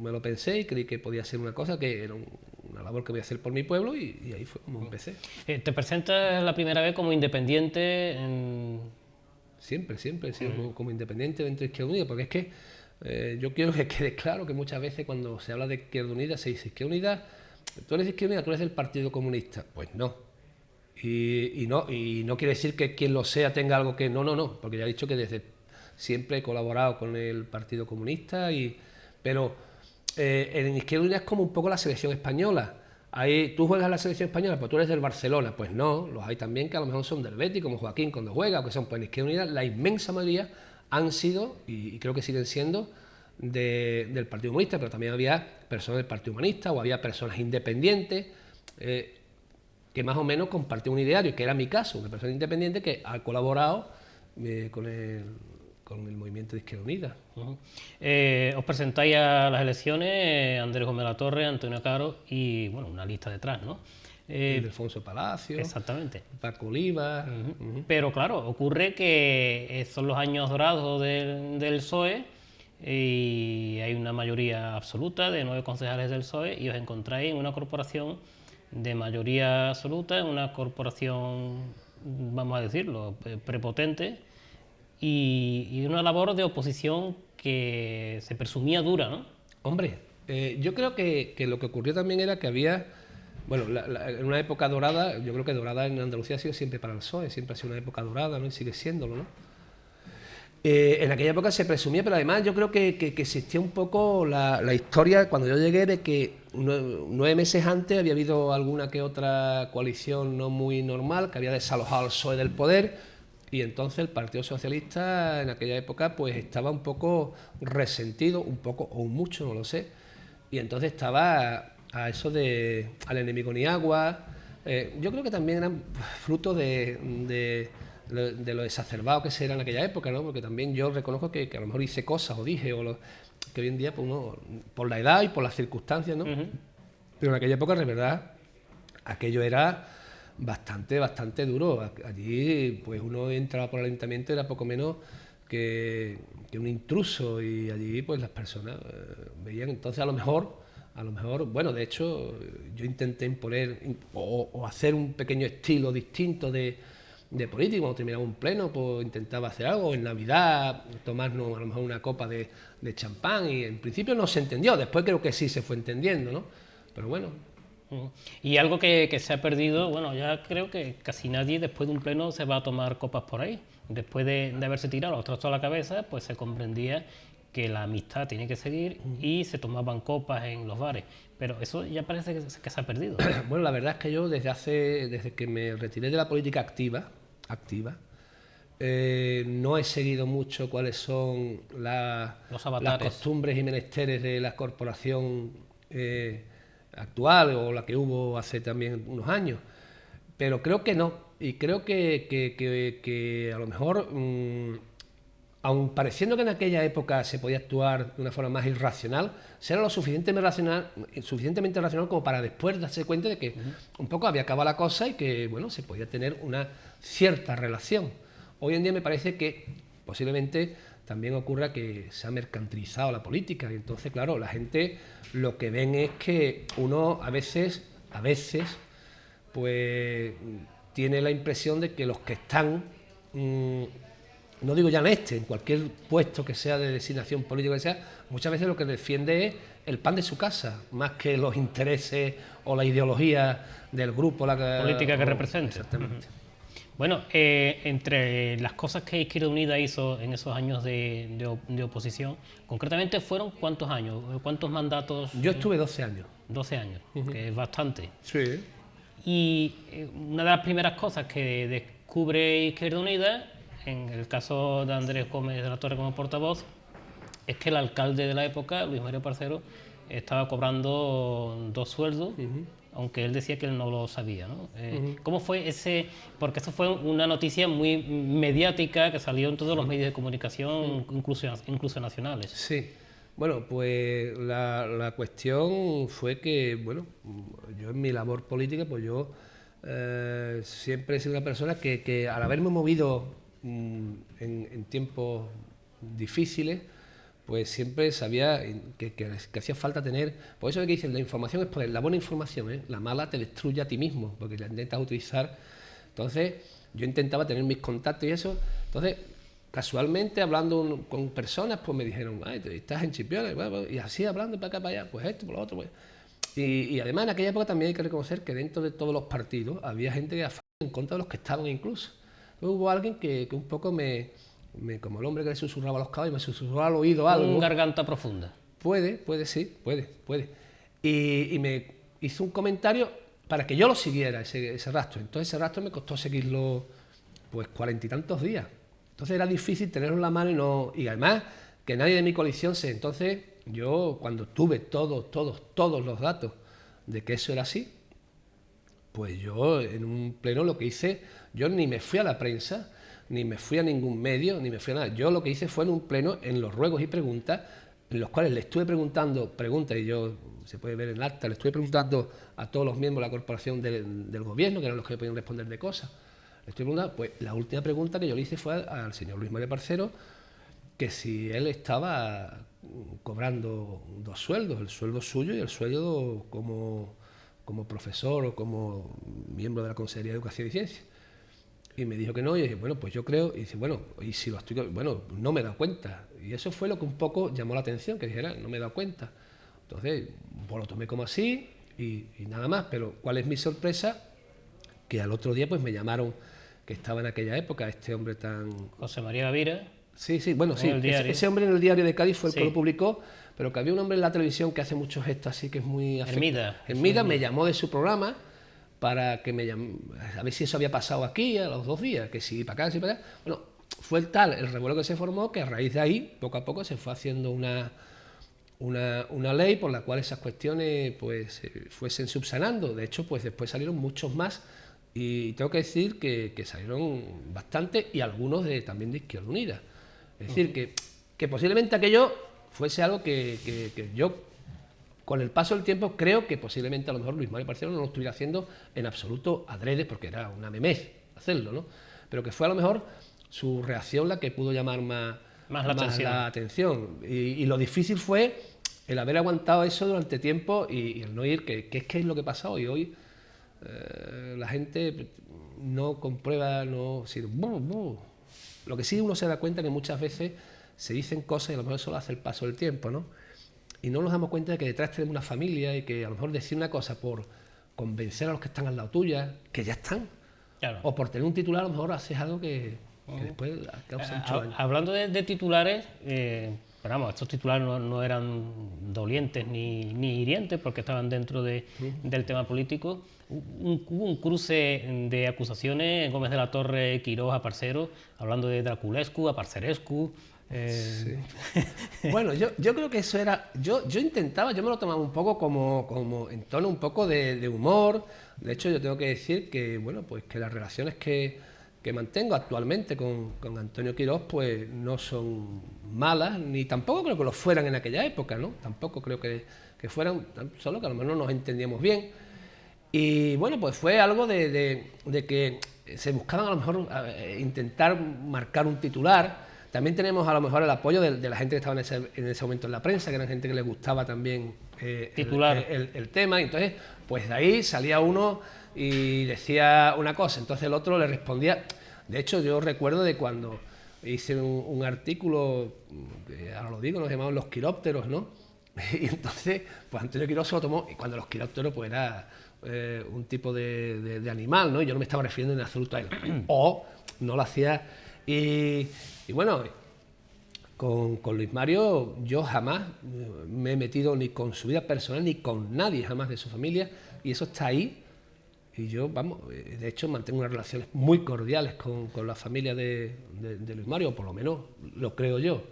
Speaker 4: me lo pensé y creí que podía ser una cosa, que era una labor que voy a hacer por mi pueblo, y ahí fue como empecé.
Speaker 3: ¿Te presentas la primera vez como independiente?
Speaker 4: Siempre he sido como independiente dentro de Izquierda Unida, porque es que yo quiero que quede claro que muchas veces cuando se habla de Izquierda Unida se dice Izquierda Unida, tú eres de Izquierda Unida, tú eres del Partido Comunista. Pues no. Y no quiere decir que quien lo sea tenga algo que... No, porque ya he dicho que desde siempre he colaborado con el Partido Comunista, pero en Izquierda Unida es como un poco la selección española. Ahí, tú juegas a la selección española, pues tú eres del Barcelona. Pues no, los hay también que a lo mejor son del Betis, como Joaquín cuando juega, o que son, pues en Izquierda Unida la inmensa mayoría han sido, y creo que siguen siendo, del Partido Comunista, pero también había personas del Partido Humanista, o había personas independientes, que más o menos compartían un ideario, que era mi caso, una persona independiente que ha colaborado con el movimiento de Izquierda Unida.
Speaker 3: Os presentáis a las elecciones, Andrés Gómez de la Torre, Antonio Caro y, bueno, una lista detrás, ¿no?
Speaker 4: Ildefonso Palacio,
Speaker 3: exactamente.
Speaker 4: Paco Oliva.
Speaker 3: Pero claro, ocurre que son los años dorados del PSOE, y hay una mayoría absoluta de 9 concejales del PSOE, y os encontráis en una corporación de mayoría absoluta, en una corporación, vamos a decirlo, prepotente, y una labor de oposición que se presumía dura, ¿no?
Speaker 4: Hombre, yo creo que lo que ocurrió también era que había, bueno, en una época dorada, yo creo que dorada en Andalucía ha sido siempre para el PSOE, siempre ha sido una época dorada, ¿no? Y sigue siéndolo, ¿no? En aquella época se presumía, pero además yo creo que existía un poco la historia, cuando yo llegué, de que 9 meses antes había habido alguna que otra coalición no muy normal, que había desalojado al PSOE del poder, y entonces el Partido Socialista en aquella época pues estaba un poco resentido, un poco o mucho, no lo sé, y entonces estaba a eso de al enemigo ni agua. Yo creo que también eran fruto de lo exacerbado que se era en aquella época, ¿no? Porque también yo reconozco que a lo mejor hice cosas o dije, que hoy en día, pues uno, por la edad y por las circunstancias, ¿no? Pero en aquella época, de verdad, aquello era bastante duro. Allí, pues uno entraba por el ayuntamiento, era poco menos que un intruso, y allí, pues las personas veían. Entonces, a lo mejor, bueno, de hecho, yo intenté imponer o hacer un pequeño estilo distinto de político. Cuando terminaba un pleno, pues intentaba hacer algo, en Navidad tomarnos a lo mejor una copa de champán, y en principio no se entendió, después creo que sí se fue entendiendo, ¿no? Pero bueno.
Speaker 3: Y algo que se ha perdido, bueno, ya creo que casi nadie después de un pleno se va a tomar copas por ahí. Después de haberse tirado los trastos a la cabeza, pues se comprendía que la amistad tiene que seguir, y se tomaban copas en los bares. Pero eso ya parece que se ha perdido.
Speaker 4: Bueno, la verdad es que yo desde que me retiré de la política activa, no he seguido mucho cuáles son las costumbres y menesteres de la corporación actual, o la que hubo hace también unos años, pero creo que no, y creo que a lo mejor, aun pareciendo que en aquella época se podía actuar de una forma más irracional, será lo suficientemente racional como para después darse cuenta de que un poco había acabado la cosa, y que, bueno, se podía tener una cierta relación. Hoy en día me parece que posiblemente también ocurra que se ha mercantilizado la política, y entonces, claro, la gente lo que ven es que uno a veces, pues tiene la impresión de que los que están, no digo ya en cualquier puesto que sea de designación política que sea, muchas veces lo que defiende es el pan de su casa, más que los intereses o la ideología del grupo, la
Speaker 3: política que representa.
Speaker 4: Exactamente.
Speaker 3: Bueno, entre las cosas que Izquierda Unida hizo en esos años de oposición, concretamente fueron ¿cuántos años? ¿Cuántos mandatos?
Speaker 4: Yo estuve 12 años.
Speaker 3: 12 años, que es bastante.
Speaker 4: Sí.
Speaker 3: Y una de las primeras cosas que descubre Izquierda Unida, en el caso de Andrés Gómez de la Torre como portavoz, es que el alcalde de la época, Luis Mario Parcero, estaba cobrando 2 sueldos, aunque él decía que él no lo sabía, ¿no? ¿Cómo fue ese...? Porque eso fue una noticia muy mediática que salió en todos los medios de comunicación, incluso nacionales.
Speaker 4: Sí. Bueno, pues la cuestión fue que, bueno, yo en mi labor política, pues yo siempre he sido una persona que al haberme movido en tiempos difíciles, pues siempre sabía que hacía falta tener... Por eso es que dicen, la información es poder, la buena información, la mala te destruye a ti mismo, porque la intentas utilizar. Entonces, yo intentaba tener mis contactos y eso, entonces... Casualmente, hablando con personas, pues me dijeron, ay, estás en Chipiona, y así hablando para acá, para allá, pues esto, por lo otro, pues. Y además en aquella época también hay que reconocer que dentro de todos los partidos había gente que en contra de los que estaban incluso. Entonces hubo alguien que un poco como el hombre que le susurraba a los caballos, me susurraba al oído algo.
Speaker 3: Un garganta profunda.
Speaker 4: Puede, sí, puede. Y me hizo un comentario para que yo lo siguiera, ese rastro. Entonces ese rastro me costó seguirlo, pues 40 y tantos días. Entonces era difícil tenerlo en la mano y además que nadie de mi coalición se... Entonces yo cuando tuve todos los datos de que eso era así, pues yo en un pleno lo que hice, yo ni me fui a la prensa, ni me fui a ningún medio, ni me fui a nada. Yo lo que hice fue en un pleno, en los ruegos y preguntas, en los cuales le estuve preguntando preguntas, y yo, se puede ver en el acta, le estuve preguntando a todos los miembros de la corporación del gobierno, que eran los que podían responder de cosas. Estoy preguntando, pues la última pregunta que yo le hice fue al señor Luis María Parcero, que si él estaba cobrando dos sueldos, el sueldo suyo y el sueldo como profesor o como miembro de la Consejería de Educación y Ciencia. Y me dijo que no, y dije, bueno, pues yo creo, y dice, bueno, y si lo estoy, bueno, no me he dado cuenta. Y eso fue lo que un poco llamó la atención, que dijera, no me he dado cuenta. Entonces, pues lo tomé como así y nada más, pero ¿cuál es mi sorpresa? Que al otro día pues me llamaron, que estaba en aquella época, este hombre tan...
Speaker 3: José María Gavira.
Speaker 4: Sí, bueno, sí, ese hombre en el Diario de Cádiz fue el que lo publicó, pero que había un hombre en la televisión que hace muchos gestos así, que es muy... Hermida me llamó de su programa para que a ver si eso había pasado aquí a los 2 días, que si para acá, si para allá. Bueno, fue el revuelo que se formó, que a raíz de ahí, poco a poco, se fue haciendo una ley por la cual esas cuestiones pues fuesen subsanando. De hecho, pues después salieron muchos más. Y tengo que decir que salieron bastante y algunos también de Izquierda Unida. Es decir, que posiblemente aquello fuese algo que yo, con el paso del tiempo, creo que posiblemente a lo mejor Luis María Parcero no lo estuviera haciendo en absoluto adrede, porque era una memez hacerlo, ¿no? Pero que fue a lo mejor su reacción la que pudo llamar más la atención. Y lo difícil fue el haber aguantado eso durante tiempo y el no ir, que es lo que pasa hoy. Hoy la gente no comprueba, no... Lo que sí uno se da cuenta que muchas veces se dicen cosas y a lo mejor eso lo hace el paso del tiempo, ¿no? Y no nos damos cuenta de que detrás tenemos una familia y que a lo mejor decir una cosa por convencer a los que están al lado tuya, que ya están,
Speaker 3: claro.
Speaker 4: O por tener un titular a lo mejor haces algo que después causa mucho daño.
Speaker 3: Hablando de titulares, pero vamos, estos titulares no eran dolientes ni hirientes porque estaban dentro del tema político. Hubo un cruce de acusaciones, Gómez de la Torre, Quirós a Parcero, hablando de Draculescu a Parcerescu.
Speaker 4: Sí. Bueno, yo creo que eso era... Yo intentaba, yo me lo tomaba un poco como en tono un poco de humor. De hecho, yo tengo que decir que, bueno, pues que las relaciones que mantengo actualmente con Antonio Quirós, pues no son malas, ni tampoco creo que lo fueran en aquella época, ¿no? Tampoco creo que fueran, solo que a lo mejor no nos entendíamos bien. Y bueno, pues fue algo de que se buscaban a lo mejor intentar marcar un titular. También tenemos a lo mejor el apoyo de la gente que estaba en ese momento en la prensa, que eran gente que le gustaba también el tema. Y entonces, pues de ahí salía uno y decía una cosa, entonces el otro le respondía. De hecho, yo recuerdo de cuando hice un artículo, que ahora lo digo, nos llamaban los quirópteros, ¿no? Y entonces, pues Antonio Quirós se lo tomó, y cuando los quirópteros, pues era un tipo de animal, ¿no? Yo no me estaba refiriendo en absoluto a él. O no lo hacía. Y bueno, con Luis Mario yo jamás me he metido ni con su vida personal ni con nadie jamás de su familia, y eso está ahí. Y yo, vamos, de hecho mantengo unas relaciones muy cordiales con la familia de Luis Mario, o por lo menos lo creo yo,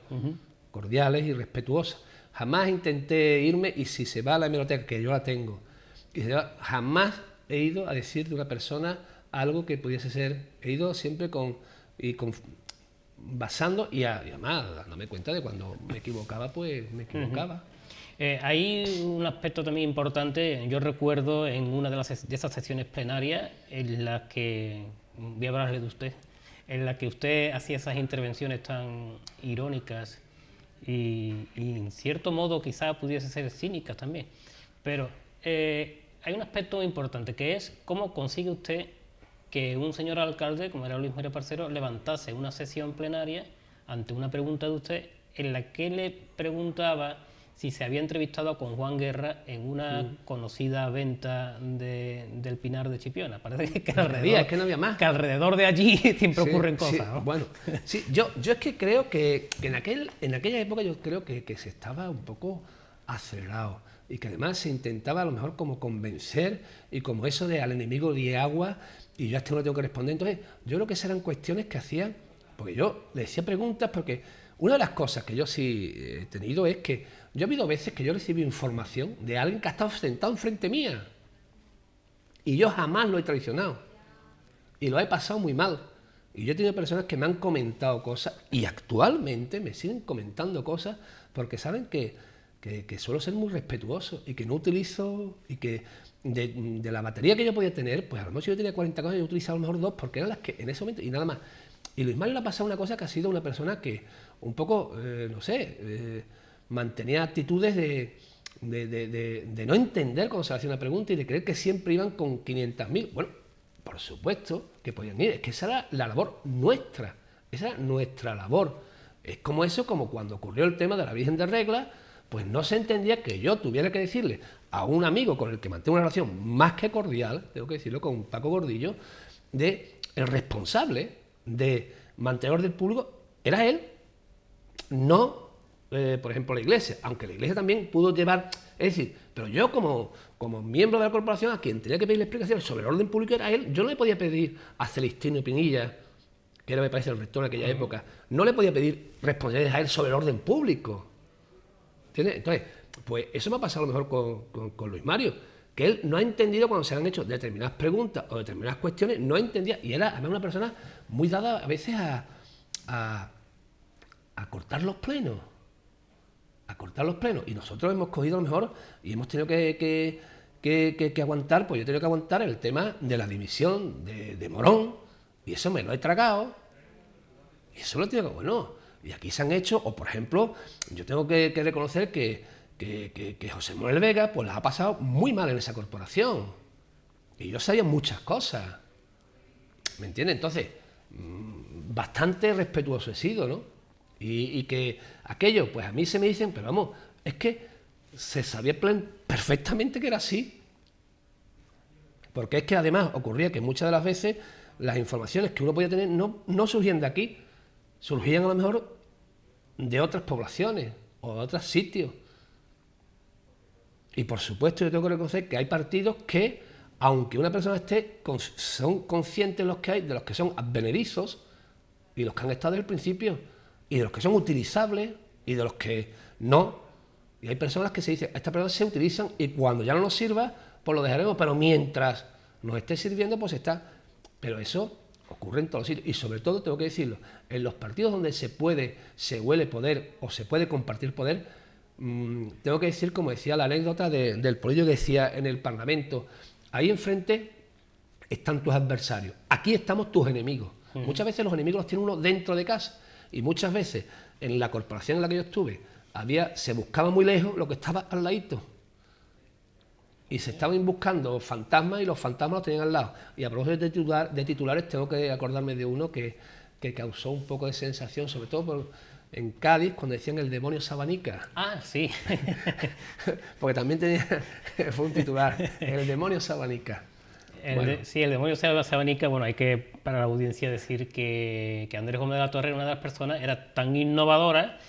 Speaker 4: cordiales y respetuosas. Jamás intenté irme, y si se va a la hemeroteca, que yo la tengo, Y yo jamás he ido a decir de una persona algo que pudiese ser. He ido siempre basando y además dándome cuenta de cuando me equivocaba, pues me equivocaba.
Speaker 3: Hay un aspecto también importante. Yo recuerdo en una de esas sesiones plenarias en las que, voy a hablarle de usted, en la que usted hacía esas intervenciones tan irónicas y en cierto modo quizá pudiese ser cínicas también. Pero hay un aspecto importante, que es cómo consigue usted que un señor alcalde, como era Luis Mario Parcero, levantase una sesión plenaria ante una pregunta de usted en la que le preguntaba si se había entrevistado con Juan Guerra en una conocida venta del Pinar de Chipiona. Parece que
Speaker 4: Es que no había más.
Speaker 3: Que alrededor de allí siempre
Speaker 4: Sí,
Speaker 3: ocurren
Speaker 4: sí,
Speaker 3: cosas, ¿no?
Speaker 4: Bueno, sí, yo es que creo que en aquella época yo creo que se estaba un poco acelerado y que además se intentaba a lo mejor como convencer y como eso de al enemigo de agua y yo a este no le tengo que responder. Entonces yo creo que esas eran cuestiones que hacían, porque yo le decía preguntas, porque una de las cosas que yo sí he tenido es que yo he habido veces que yo recibí información de alguien que ha estado sentado enfrente mía y yo jamás lo he traicionado y lo he pasado muy mal. Y yo he tenido personas que me han comentado cosas y actualmente me siguen comentando cosas porque saben que suelo ser muy respetuoso y que no utilizo y que de la batería que yo podía tener, pues a lo mejor si yo tenía 40 cosas, yo utilizaba a lo mejor 2 porque eran las que en ese momento y nada más. Y Luis Mario le ha pasado una cosa que ha sido una persona que un poco, no sé, mantenía actitudes de no entender cuando se le hacía una pregunta y de creer que siempre iban con 500.000. Bueno, por supuesto que podían ir, es que esa era la labor nuestra, esa era nuestra labor. Es como eso, como cuando ocurrió el tema de la Virgen de Regla, pues no se entendía que yo tuviera que decirle a un amigo con el que mantengo una relación más que cordial, tengo que decirlo, con Paco Gordillo, de el responsable de mantenedor del público era él, no, por ejemplo, la Iglesia, aunque la Iglesia también pudo llevar, es decir, pero yo como miembro de la corporación a quien tenía que pedirle explicaciones sobre el orden público era él. Yo no le podía pedir a Celestino Pinilla, que era, me parece, el rector en aquella época, no le podía pedir responsabilidades a él sobre el orden público. ¿Entiendes? Entonces, pues eso me ha pasado a lo mejor con Luis Mario, que él no ha entendido cuando se le han hecho determinadas preguntas o determinadas cuestiones, no entendía, y era además una persona muy dada a veces a cortar los plenos, y nosotros hemos cogido a lo mejor y hemos tenido que aguantar, pues yo he tenido que aguantar el tema de la dimisión de Morón, y eso me lo he tragado, y eso lo tengo que, bueno, y aquí se han hecho, o por ejemplo, yo tengo que reconocer que José Manuel Vega pues las ha pasado muy mal en esa corporación. Y yo sabía muchas cosas. ¿Me entiendes? Entonces, bastante respetuoso he sido, ¿no? Y que aquello, pues a mí se me dicen, pero vamos, es que se sabía perfectamente que era así. Porque es que además ocurría que muchas de las veces las informaciones que uno podía tener no surgían de aquí, surgían a lo mejor de otras poblaciones o de otros sitios. Y por supuesto yo tengo que reconocer que hay partidos que, aunque una persona son conscientes de los que son advenerizos y los que han estado desde el principio, y de los que son utilizables y de los que no. Y hay personas que se dicen, estas personas se utilizan y cuando ya no nos sirva, pues lo dejaremos, pero mientras nos esté sirviendo, pues está. Pero eso ocurre en todos los sitios y sobre todo, tengo que decirlo, en los partidos donde se huele poder o se puede compartir poder, tengo que decir, como decía la anécdota del político que decía en el Parlamento, ahí enfrente están tus adversarios, aquí estamos tus enemigos. Muchas veces los enemigos los tiene uno dentro de casa y muchas veces en la corporación en la que yo estuve se buscaba muy lejos lo que estaba al ladito. Y se estaban buscando fantasmas y los fantasmas los tenían al lado. Y a propósito de titulares, tengo que acordarme de uno que causó un poco de sensación, sobre todo en Cádiz, cuando decían el demonio Sabanica.
Speaker 3: Ah, sí.
Speaker 4: Porque también fue un titular, el demonio Sabanica.
Speaker 3: Sí, el demonio Sabanica, bueno, hay que para la audiencia decir que Andrés Gómez de la Torre, una de las personas, era tan innovadora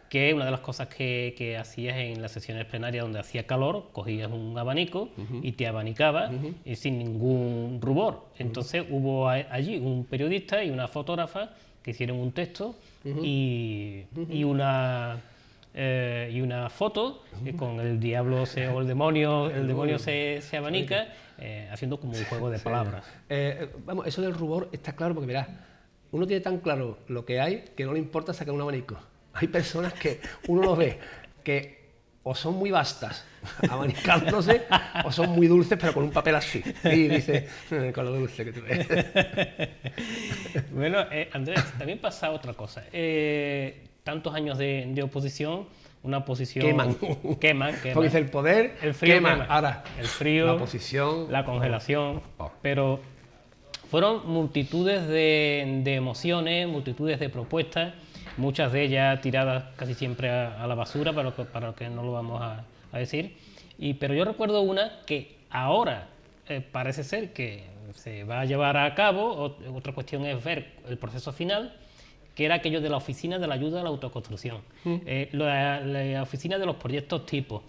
Speaker 3: que una de las cosas que hacías en las sesiones plenarias donde hacía calor, cogías un abanico y te abanicabas y sin ningún rubor. Entonces hubo allí un periodista y una fotógrafa que hicieron un texto y una y una foto con el diablo o el demonio se abanica, haciendo como un juego de palabras.
Speaker 4: Vamos, eso del rubor está claro porque, verás, uno tiene tan claro lo que hay que no le importa sacar un abanico. Hay personas que uno los ve que o son muy vastas, abanicándose, o son muy dulces, pero con un papel así. Y dice, con lo dulce que tú ves.
Speaker 3: Bueno, Andrés, también pasa otra cosa. Tantos años de oposición, una oposición... Queman.
Speaker 4: Porque dice el poder,
Speaker 3: el frío
Speaker 4: quema. Ahora,
Speaker 3: el frío,
Speaker 4: la oposición...
Speaker 3: la congelación, pero fueron multitudes de emociones, multitudes de propuestas, muchas de ellas tiradas casi siempre a la basura, para lo que no lo vamos a decir. Pero yo recuerdo una que ahora parece ser que se va a llevar a cabo. Otra cuestión es ver el proceso final, que era aquello de la Oficina de la Ayuda a la Autoconstrucción, la Oficina de los Proyectos Tipo.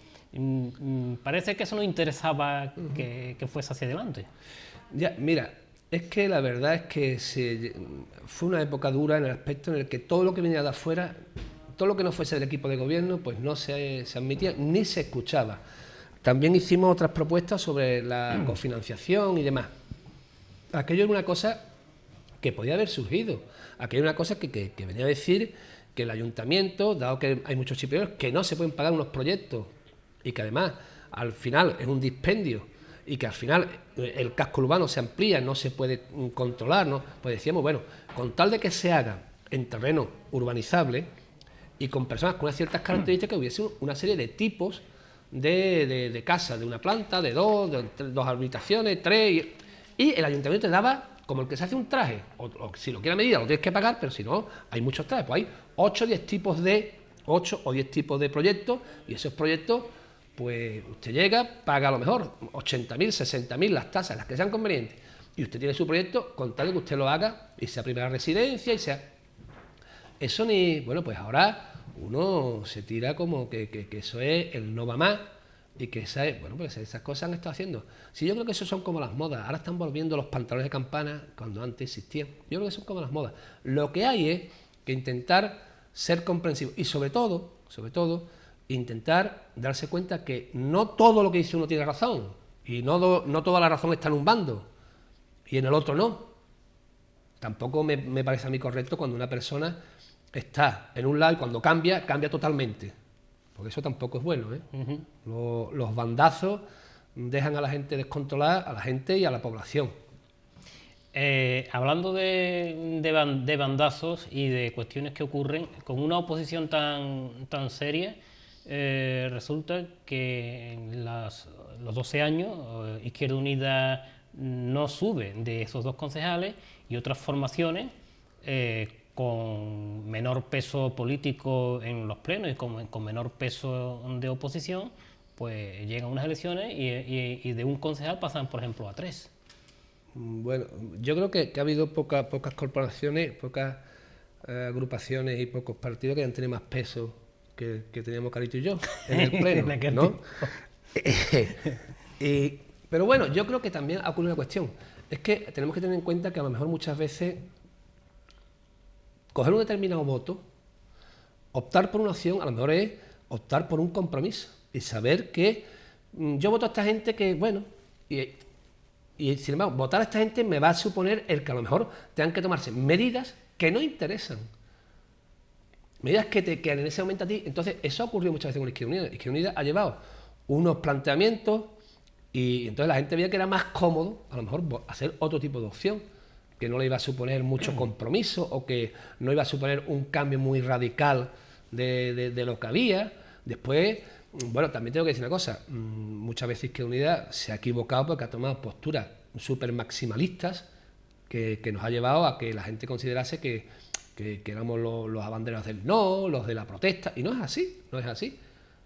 Speaker 3: Parece que eso no interesaba que fuese hacia adelante.
Speaker 4: Ya, mira, es que la verdad es que fue una época dura en el aspecto en el que todo lo que venía de afuera, todo lo que no fuese del equipo de gobierno, pues no se admitía ni se escuchaba. También hicimos otras propuestas sobre la cofinanciación y demás. Aquello era una cosa que podía haber surgido. Aquello era una cosa que venía a decir que el ayuntamiento, dado que hay muchos chipioneros, que no se pueden pagar unos proyectos y que además al final es un dispendio y que al final el casco urbano se amplía, no se puede controlar, ¿no? Pues decíamos, bueno, con tal de que se haga en terreno urbanizable y con personas con unas ciertas características, hubiese una serie de tipos de casas, de una planta, de dos habitaciones, tres, y el ayuntamiento te daba como el que se hace un traje, o si lo quiere medir lo tienes que pagar, pero si no, hay muchos trajes, pues hay 8 o 10 tipos de proyectos, y esos proyectos, pues usted llega, paga a lo mejor 80.000, 60.000 las tasas, las que sean convenientes, y usted tiene su proyecto con tal de que usted lo haga y sea primera residencia y sea... Eso ni... Bueno, pues ahora uno se tira como que eso es el no va más y que esa es... Bueno, pues esas cosas han estado haciendo. Sí, yo creo que eso son como las modas. Ahora están volviendo los pantalones de campana cuando antes existían. Yo creo que son como las modas. Lo que hay es que intentar ser comprensivo y sobre todo, intentar darse cuenta que no todo lo que dice uno tiene razón y no toda la razón está en un bando y en el otro no. Tampoco me parece a mí correcto cuando una persona está en un lado y cuando cambia totalmente, porque eso tampoco es bueno, ¿eh? Los bandazos dejan a la gente descontrolada, a la gente y a la población.
Speaker 3: Hablando de bandazos y de cuestiones que ocurren con una oposición tan seria, resulta que en los 12 años Izquierda Unida no sube de esos 2 concejales y otras formaciones con menor peso político en los plenos y con menor peso de oposición, pues llegan unas elecciones y de un concejal pasan, por ejemplo, a 3.
Speaker 4: Bueno, yo creo que ha habido pocas corporaciones, pocas agrupaciones y pocos partidos que han tenido más peso que teníamos Carito y yo en el pleno, ¿no? Pero bueno, yo creo que también ha ocurrido una cuestión. Es que tenemos que tener en cuenta que a lo mejor muchas veces coger un determinado voto, optar por una opción, a lo mejor es optar por un compromiso y saber que yo voto a esta gente que, bueno, y sin embargo, votar a esta gente me va a suponer el que a lo mejor tengan que tomarse medidas que no interesan. Medidas que te quedan en ese momento a ti. Entonces, eso ha ocurrido muchas veces con Izquierda Unida. Izquierda Unida ha llevado unos planteamientos y entonces la gente veía que era más cómodo, a lo mejor, hacer otro tipo de opción, que no le iba a suponer mucho compromiso o que no iba a suponer un cambio muy radical de lo que había. Después, bueno, también tengo que decir una cosa, muchas veces Izquierda Unida se ha equivocado porque ha tomado posturas súper maximalistas que nos ha llevado a que la gente considerase que éramos los abanderados del no, los de la protesta, y no es así, no es así.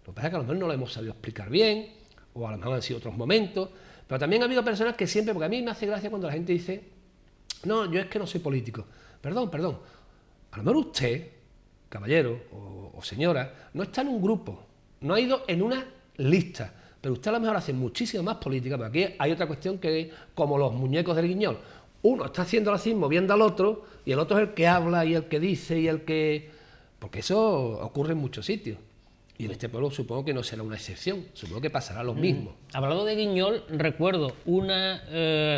Speaker 4: Lo que pasa es que a lo mejor no lo hemos sabido explicar bien, o a lo mejor han sido otros momentos, pero también ha habido personas que siempre, porque a mí me hace gracia cuando la gente dice, no, yo es que no soy político. Perdón, a lo mejor usted, caballero o señora, no está en un grupo, no ha ido en una lista, pero usted a lo mejor hace muchísima más política, porque aquí hay otra cuestión que es como los muñecos del Guiñol. Uno está haciendo así, moviendo al otro, y el otro es el que habla y el que dice y el que... Porque eso ocurre en muchos sitios. Y en este pueblo supongo que no será una excepción, supongo que pasará lo mismo.
Speaker 3: Hablando de Guiñol, recuerdo una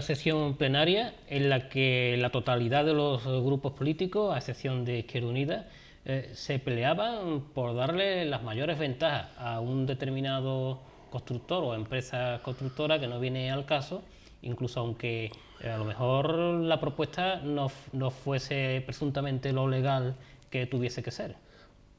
Speaker 3: sesión plenaria en la que la totalidad de los grupos políticos, a excepción de Izquierda Unida, se peleaban por darle las mayores ventajas a un determinado constructor o empresa constructora, que no viene al caso, incluso aunque a lo mejor la propuesta no fuese presuntamente lo legal que tuviese que ser.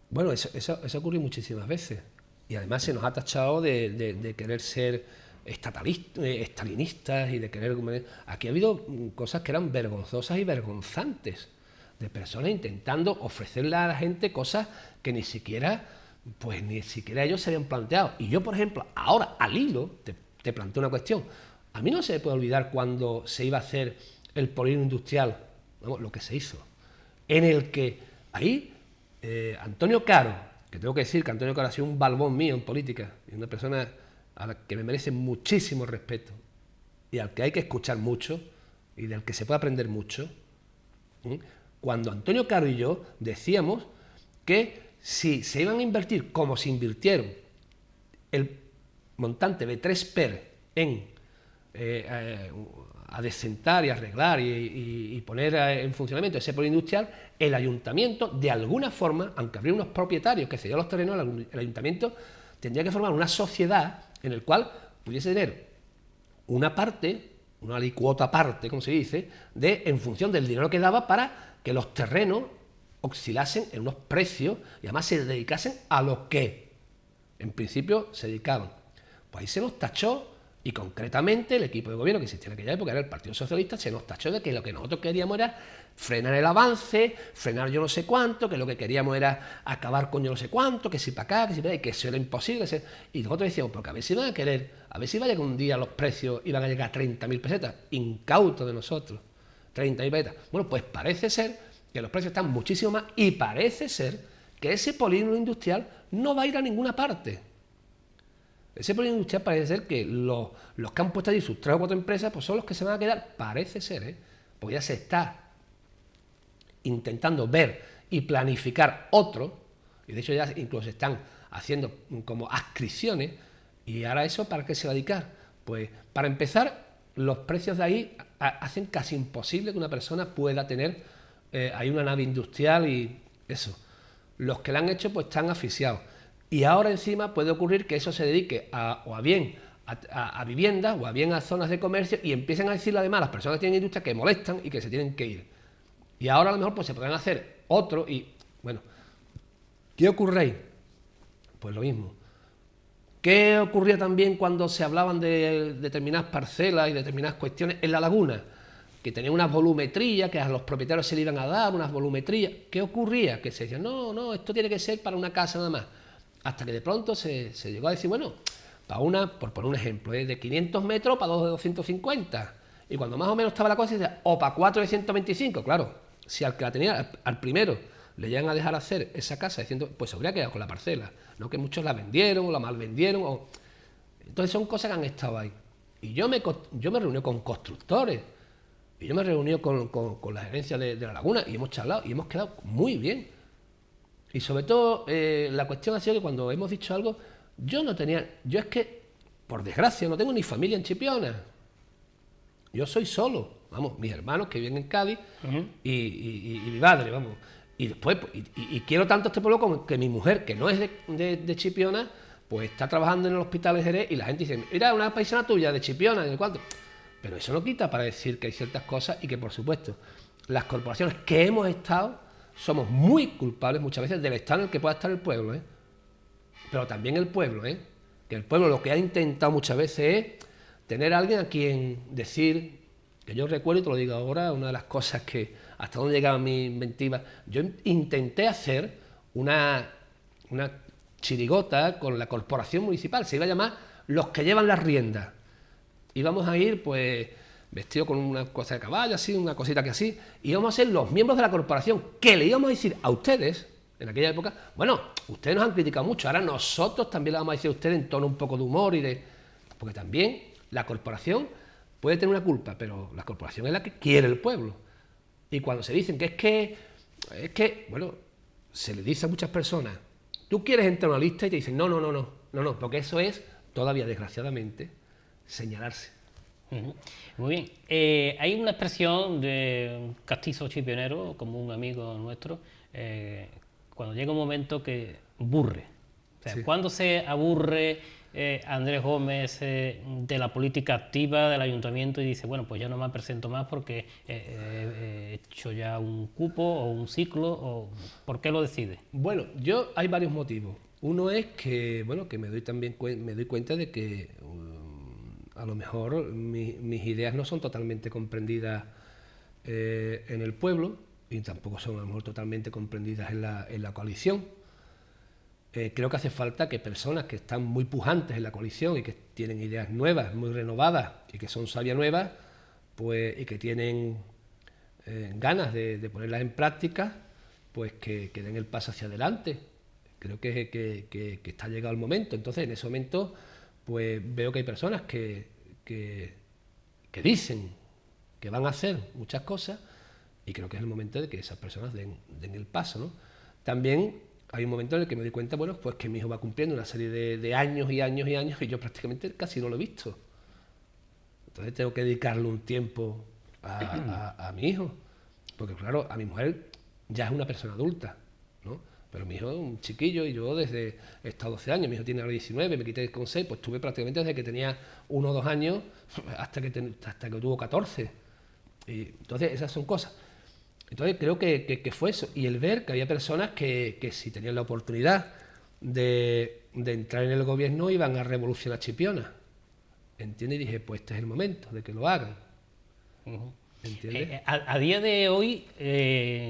Speaker 4: Bueno, eso ocurre muchísimas veces. Y además se nos ha tachado de querer ser estalinistas y de querer... Aquí ha habido cosas que eran vergonzosas y vergonzantes, de personas intentando ofrecerle a la gente cosas que ni siquiera ellos se habían planteado. Y yo, por ejemplo, ahora al hilo te planteo una cuestión. A mí no se me puede olvidar cuando se iba a hacer el polígono industrial, vamos, lo que se hizo, en el que ahí Antonio Caro, que tengo que decir que Antonio Caro ha sido un balbón mío en política, y una persona a la que me merece muchísimo respeto, y al que hay que escuchar mucho, y del que se puede aprender mucho, cuando Antonio Caro y yo decíamos que si se iban a invertir como se invirtieron el montante de 3 PER en adecentar y arreglar y poner en funcionamiento ese polo industrial, el ayuntamiento, de alguna forma, aunque habría unos propietarios que cedían los terrenos, el ayuntamiento tendría que formar una sociedad en la cual pudiese tener una parte, una alicuota parte, como se dice, en función del dinero que daba para que los terrenos oscilasen en unos precios y además se dedicasen a lo que en principio se dedicaban. Pues ahí se nos tachó. Y concretamente el equipo de gobierno que existía en aquella época, era el Partido Socialista, se nos tachó de que lo que nosotros queríamos era frenar el avance, frenar yo no sé cuánto, que lo que queríamos era acabar con yo no sé cuánto, que si para acá, que si para allá, y que eso era imposible. Y nosotros decíamos, porque a ver si van a querer, a ver si vaya que un día los precios iban a llegar a 30.000 pesetas, incautos de nosotros, 30.000 pesetas. Bueno, pues parece ser que los precios están muchísimo más y parece ser que ese polígono industrial no va a ir a ninguna parte. Ese polígono industrial parece ser que los que han puesto allí sus 3 o 4 empresas pues son los que se van a quedar, parece ser, porque ya se está intentando ver y planificar otro, y de hecho ya incluso se están haciendo como adscripciones, y ahora eso ¿para qué se va a dedicar? Pues para empezar, los precios de ahí hacen casi imposible que una persona pueda tener ahí una nave industrial y eso. Los que la han hecho pues están asfixiados. Y ahora encima puede ocurrir que eso se dedique a viviendas o a bien a zonas de comercio y empiecen a decirle además a las personas que tienen industria que molestan y que se tienen que ir. Y ahora a lo mejor pues se podrán hacer otro y, bueno, ¿qué ocurre ahí? Pues lo mismo. ¿Qué ocurría también cuando se hablaban de determinadas parcelas y determinadas cuestiones en la laguna? Que tenían unas volumetrías, que a los propietarios se le iban a dar unas volumetrías. ¿Qué ocurría? Que se decía, no, esto tiene que ser para una casa nada más. Hasta que de pronto se llegó a decir, bueno, por poner un ejemplo, de 500 metros para 2 de 250. Y cuando más o menos estaba la cosa, se decía, o para 4 de 125. Claro, si al que la tenía, al primero, le llegan a dejar hacer esa casa, pues se habría quedado con la parcela. No que muchos la vendieron o la malvendieron. Entonces son cosas que han estado ahí. Y yo me reuní con constructores, y yo me reuní con la gerencia de la laguna, y hemos charlado, y hemos quedado muy bien. Y sobre todo, la cuestión ha sido que cuando hemos dicho algo, yo es que, por desgracia, no tengo ni familia en Chipiona. Yo soy solo, vamos, mis hermanos que viven en Cádiz y mi madre, vamos. Y después, y quiero tanto este pueblo como que mi mujer, que no es de Chipiona, pues está trabajando en el hospital de Jerez y la gente dice, mira, una paisana tuya de Chipiona, ¿de cuánto? Pero eso no quita para decir que hay ciertas cosas y que, por supuesto, las corporaciones que hemos estado somos muy culpables muchas veces del estado en el que pueda estar el pueblo, pero también el pueblo, que el pueblo lo que ha intentado muchas veces es tener a alguien a quien decir, que yo recuerdo y te lo digo ahora, una de las cosas que hasta donde llegaba mi inventiva, yo intenté hacer una chirigota con la corporación municipal, se iba a llamar Los que llevan las riendas. Íbamos a ir pues vestido con una cosa de caballo, así, una cosita que así, y íbamos a ser los miembros de la corporación, que le íbamos a decir a ustedes, en aquella época, bueno, ustedes nos han criticado mucho, ahora nosotros también le vamos a decir a ustedes en tono un poco de humor porque también la corporación puede tener una culpa, pero la corporación es la que quiere el pueblo. Y cuando se dicen que es que, bueno, se le dice a muchas personas tú quieres entrar a una lista y te dicen, no, porque eso es, todavía desgraciadamente, señalarse.
Speaker 3: Muy bien. Hay una expresión de un castizo chipionero, como un amigo nuestro, cuando llega un momento que aburre. O sea,
Speaker 4: Sí.
Speaker 3: ¿cuándo se aburre Andrés Gómez de la política activa del ayuntamiento y dice, bueno, pues ya no me presento más porque he hecho ya un cupo o un ciclo? O ¿por qué lo decide?
Speaker 4: Bueno, hay varios motivos. Uno es que, bueno, que me doy cuenta de que a lo mejor mis ideas no son totalmente comprendidas en el pueblo y tampoco son a lo mejor totalmente comprendidas en la coalición. Creo que hace falta que personas que están muy pujantes en la coalición y que tienen ideas nuevas, muy renovadas y que son sabias nuevas, pues, y que tienen ganas de ponerlas en práctica, pues que den el paso hacia adelante. Creo que está llegado el momento. Entonces, en ese momento, pues veo que hay personas que dicen que van a hacer muchas cosas y creo que es el momento de que esas personas den el paso, ¿no? También hay un momento en el que me doy cuenta, bueno, pues que mi hijo va cumpliendo una serie de años y años y años y yo prácticamente casi no lo he visto. Entonces tengo que dedicarle un tiempo a mi hijo, porque claro, a mi mujer ya es una persona adulta, ¿no? Pero mi hijo es un chiquillo y yo desde he estado 12 años, mi hijo tiene ahora 19, me quité con 6, pues estuve prácticamente desde que tenía 1 o 2 años hasta que tuvo 14. Y entonces esas son cosas. Entonces creo que fue eso. Y el ver que había personas que si tenían la oportunidad de entrar en el gobierno iban a revolucionar Chipiona. ¿Entiendes? Y dije, pues este es el momento de que lo hagan. ¿Entiendes?
Speaker 3: A día de hoy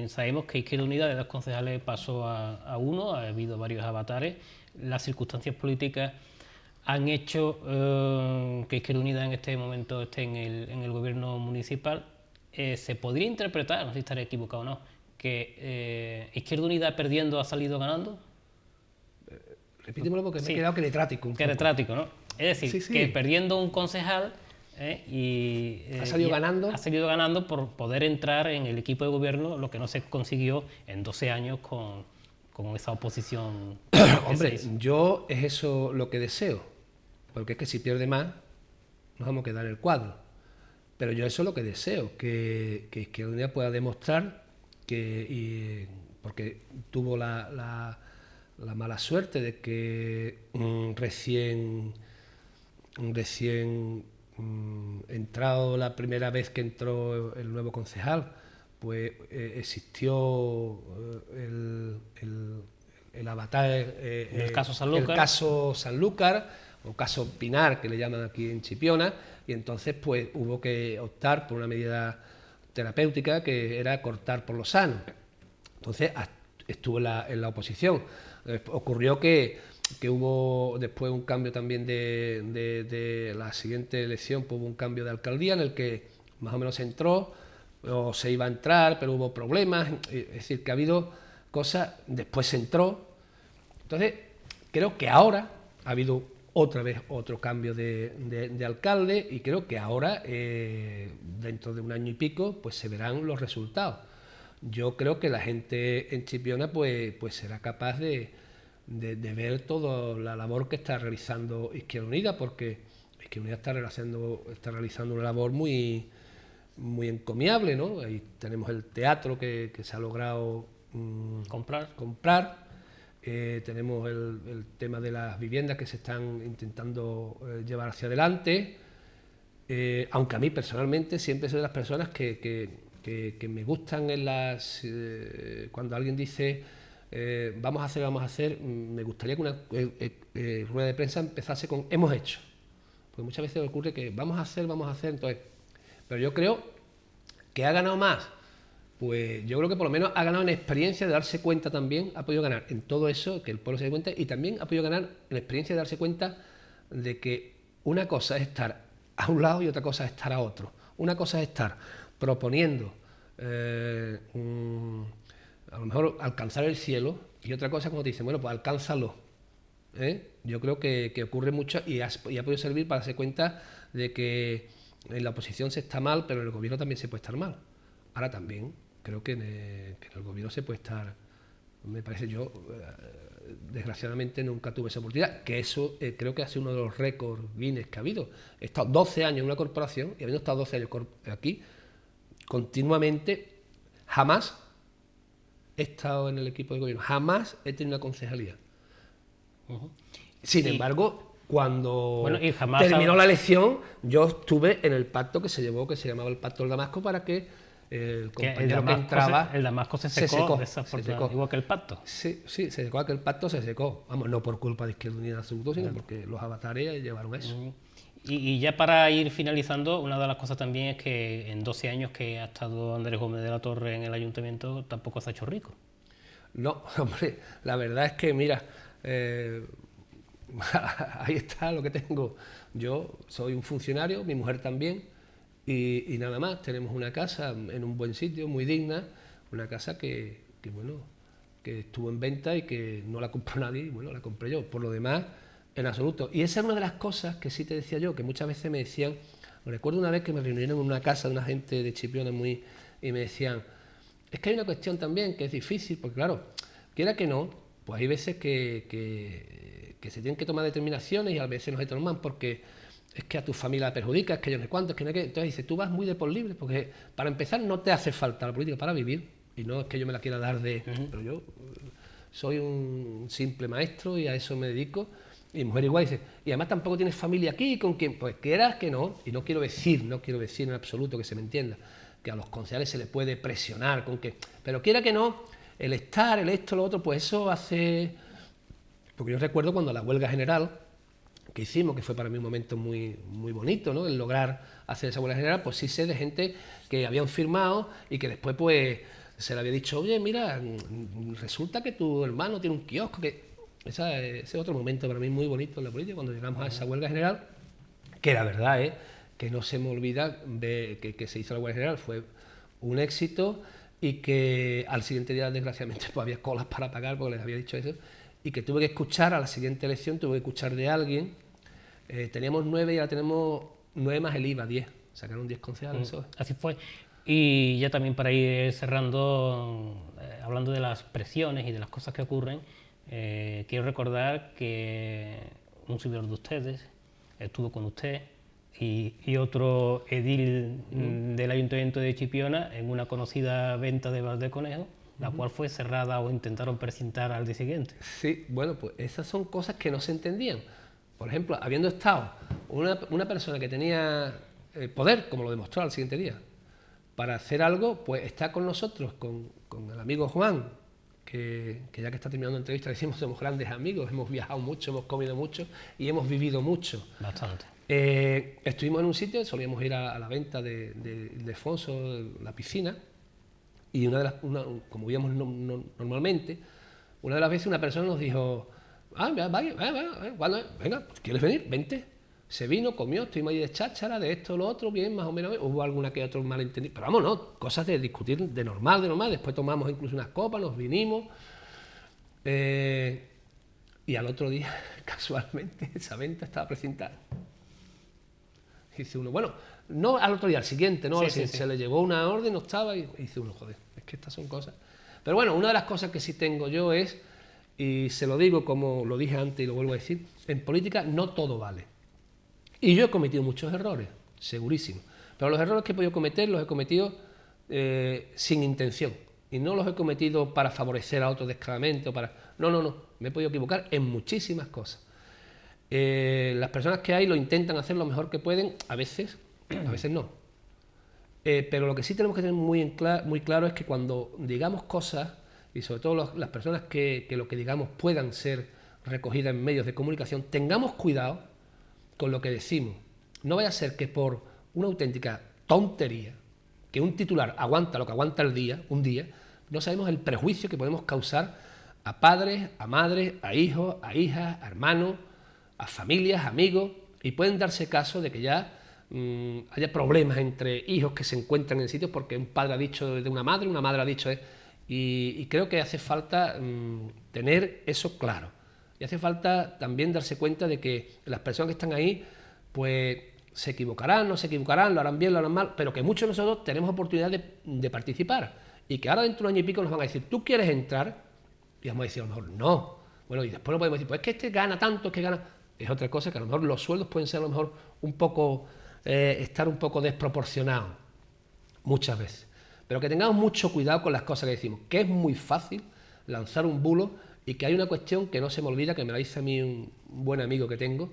Speaker 3: sabemos que Izquierda Unida de 2 concejales pasó a 1, ha habido varios avatares. Las circunstancias políticas han hecho que Izquierda Unida en este momento esté en el gobierno municipal. Se podría interpretar, no sé si estaré equivocado o no, que Izquierda Unida perdiendo ha salido ganando.
Speaker 4: Repítemelo porque
Speaker 3: Sí.
Speaker 4: me he quedado queretrático un poco.
Speaker 3: Queretrático, ¿no? Es decir,
Speaker 4: Sí.
Speaker 3: que perdiendo un concejal
Speaker 4: ha salido ganando.
Speaker 3: Ha salido ganando por poder entrar en el equipo de gobierno, lo que no se consiguió en 12 años con esa oposición.
Speaker 4: Hombre, yo es eso lo que deseo, porque es que si pierde más nos vamos a quedar en el cuadro. Pero yo eso es lo que deseo, que Izquierda Unida pueda demostrar porque tuvo la mala suerte de que recién entrado la primera vez que entró el nuevo concejal, pues existió el avatar,
Speaker 3: el caso Sanlúcar.
Speaker 4: el caso Sanlúcar, o caso Pinar, que le llaman aquí en Chipiona, y entonces pues hubo que optar por una medida terapéutica que era cortar por lo sano. Entonces estuvo en la oposición. Ocurrió que hubo después un cambio también de la siguiente elección, pues hubo un cambio de alcaldía en el que más o menos se entró, o se iba a entrar, pero hubo problemas, es decir, que ha habido cosas, después se entró. Entonces, creo que ahora ha habido otra vez otro cambio de alcalde y creo que ahora, dentro de un año y pico, pues se verán los resultados. Yo creo que la gente en Chipiona pues será capaz de ver toda la labor que está realizando Izquierda Unida, porque Izquierda Unida está realizando una labor muy encomiable, ¿no? Ahí tenemos el teatro que se ha logrado comprar. Tenemos el tema de las viviendas que se están intentando llevar hacia adelante, aunque a mí personalmente siempre soy de las personas que me gustan cuando alguien dice vamos a hacer, me gustaría que una rueda de prensa empezase con hemos hecho, porque muchas veces ocurre que vamos a hacer, entonces, pero yo creo que ha ganado más. Pues yo creo que por lo menos ha ganado en experiencia de darse cuenta también, ha podido ganar en todo eso, que el pueblo se dé cuenta, y también ha podido ganar en experiencia de darse cuenta de que una cosa es estar a un lado y otra cosa es estar a otro. Una cosa es estar proponiendo a lo mejor alcanzar el cielo, y otra cosa es como te dicen, bueno, pues alcánzalo. Yo creo que ocurre mucho y ha podido servir para darse cuenta de que en la oposición se está mal, pero en el gobierno también se puede estar mal. Ahora también creo que en el gobierno se puede estar, me parece yo, desgraciadamente nunca tuve esa oportunidad, que eso creo que ha sido uno de los récords Guinness que ha habido. He estado 12 años en una corporación y habiendo estado 12 años aquí, continuamente, jamás he estado en el equipo de gobierno, jamás he tenido una concejalía. Sin embargo, cuando terminó la elección, yo estuve en el pacto que se llevó, que se llamaba el Pacto del Damasco, para que el compañero que entraba...
Speaker 3: El Damasco se secó, igual que el pacto.
Speaker 4: Sí, se secó, aquel pacto se secó. Vamos, no por culpa de Izquierda Unida absoluto, sino porque los avatares llevaron eso.
Speaker 3: Y ya para ir finalizando, una de las cosas también es que en 12 años que ha estado Andrés Gómez de la Torre en el ayuntamiento, tampoco se ha hecho rico.
Speaker 4: No, hombre, la verdad es que, mira, ahí está lo que tengo. Yo soy un funcionario, mi mujer también, y nada más. Tenemos una casa en un buen sitio, muy digna, una casa que estuvo en venta y que no la compró nadie, y bueno, la compré yo. Por lo demás, en absoluto. Y esa es una de las cosas que sí te decía yo, que muchas veces me decían, recuerdo una vez que me reunieron en una casa de una gente de Chipiona y me decían, es que hay una cuestión también que es difícil, porque claro, quiera que no, pues hay veces que se tienen que tomar determinaciones y a veces no se toman porque es que a tu familia la perjudica, es que yo no sé cuánto, es que no sé qué. Entonces dice, tú vas muy de por libre, porque para empezar no te hace falta la política para vivir, y no es que yo me la quiera dar de... Pero yo soy un simple maestro y a eso me dedico. Y mi mujer igual dice, y además tampoco tienes familia aquí, ¿con quién? Pues quieras que no, y no quiero decir en absoluto, que se me entienda, que a los concejales se les puede presionar con que... Pero quiera que no, el estar, el esto, lo otro, pues eso hace... Porque yo recuerdo cuando la huelga general que hicimos, que fue para mí un momento muy, muy bonito, ¿no? El lograr hacer esa huelga general, pues sí sé de gente que habían firmado y que después pues se le había dicho, oye, mira, resulta que tu hermano tiene un kiosco, que... Ese es otro momento para mí muy bonito en la política, cuando llegamos a esa huelga general, que la verdad que no se me olvida que se hizo la huelga general, fue un éxito y que al siguiente día, desgraciadamente, pues había colas para pagar porque les había dicho eso, y que tuve que escuchar a la siguiente elección, tuve que escuchar de alguien, teníamos 9 y ahora tenemos 9 más el IVA, 10, sacaron 10 concejales.
Speaker 3: Así fue. Y ya también para ir cerrando, hablando de las presiones y de las cosas que ocurren, quiero recordar que un servidor de ustedes estuvo con usted y otro edil del Ayuntamiento de Chipiona en una conocida venta de Valdeconejo, la cual fue cerrada o intentaron presentar al día siguiente.
Speaker 4: Sí, bueno, pues esas son cosas que no se entendían. Por ejemplo, habiendo estado una persona que tenía poder, como lo demostró al siguiente día, para hacer algo, pues está con nosotros, con el amigo Juan, que ya que está terminando la entrevista, decimos somos grandes amigos, hemos viajado mucho, hemos comido mucho y hemos vivido mucho.
Speaker 3: Bastante.
Speaker 4: Estuvimos en un sitio, solíamos ir a la venta de Ildefonso, la piscina, y como íbamos normalmente, una de las veces una persona nos dijo, venga, ¿quieres venir? Vente. Se vino, comió, estuvimos ahí de cháchara, de esto, lo otro, bien, más o menos, hubo alguna que otro malentendido, pero vamos, no, cosas de discutir de normal, después tomamos incluso unas copas, nos vinimos, y al otro día, casualmente, esa venta estaba precintada. Dice uno, bueno, no al otro día, al siguiente, ¿no? Sí. Se le llegó una orden, no estaba, y dice uno, joder, es que estas son cosas. Pero bueno, una de las cosas que sí tengo yo es, y se lo digo como lo dije antes y lo vuelvo a decir, en política no todo vale. Y yo he cometido muchos errores, segurísimo. Pero los errores que he podido cometer los he cometido sin intención. Y no los he cometido para favorecer a otros descaradamente o para... No. Me he podido equivocar en muchísimas cosas. Las personas que hay lo intentan hacer lo mejor que pueden, a veces no. Pero lo que sí tenemos que tener muy claro es que cuando digamos cosas, y sobre todo las personas que lo que digamos puedan ser recogidas en medios de comunicación, tengamos cuidado con lo que decimos. No vaya a ser que por una auténtica tontería, que un titular aguanta lo que aguanta un día, no sabemos el prejuicio que podemos causar a padres, a madres, a hijos, a hijas, a hermanos, a familias, amigos, y pueden darse caso de que ya haya problemas entre hijos que se encuentran en sitios porque un padre ha dicho de una madre ha dicho y creo que hace falta tener eso claro. Y hace falta también darse cuenta de que las personas que están ahí, pues se equivocarán, no se equivocarán, lo harán bien, lo harán mal, pero que muchos de nosotros tenemos oportunidad de participar. Y que ahora dentro de un año y pico nos van a decir, ¿tú quieres entrar? Y vamos a decir, a lo mejor, no. Bueno, y después no podemos decir, pues es que este gana tanto, es que gana... Es otra cosa, que a lo mejor los sueldos pueden ser a lo mejor un poco, estar un poco desproporcionados, muchas veces. Pero que tengamos mucho cuidado con las cosas que decimos, que es muy fácil lanzar un bulo y que hay una cuestión que no se me olvida, que me la dice a mí un buen amigo que tengo,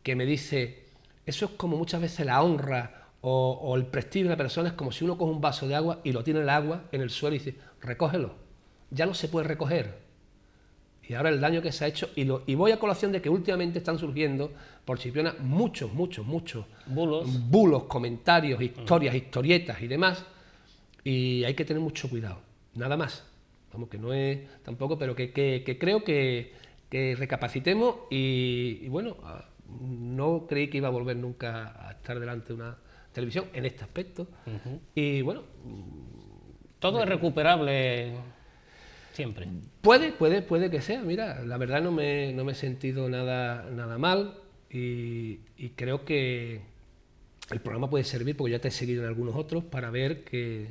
Speaker 4: que me dice, eso es como muchas veces la honra o el prestigio de una persona, es como si uno coge un vaso de agua y lo tiene el agua en el suelo y dice, recógelo, ya no se puede recoger. Y ahora el daño que se ha hecho, y voy a colación de que últimamente están surgiendo por Chipiona muchos bulos, comentarios, historias, historietas y demás, y hay que tener mucho cuidado, nada más. Vamos, que no es tampoco, pero que creo que recapacitemos y bueno, no creí que iba a volver nunca a estar delante de una televisión en este aspecto. Y bueno...
Speaker 3: Todo es recuperable siempre.
Speaker 4: Puede que sea, mira, la verdad no me he sentido nada mal y creo que el programa puede servir, porque ya te he seguido en algunos otros, para ver que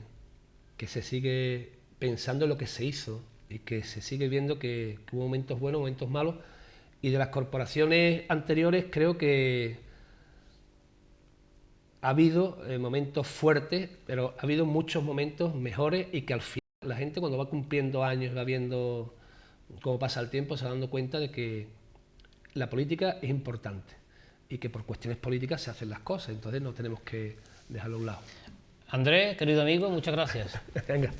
Speaker 4: se sigue pensando en lo que se hizo y que se sigue viendo que hubo momentos buenos, momentos malos, y de las corporaciones anteriores creo que ha habido momentos fuertes, pero ha habido muchos momentos mejores y que al final la gente, cuando va cumpliendo años, va viendo cómo pasa el tiempo, se va dando cuenta de que la política es importante y que por cuestiones políticas se hacen las cosas, entonces no tenemos que dejarlo a un lado.
Speaker 3: Andrés, querido amigo, muchas gracias.
Speaker 4: Venga.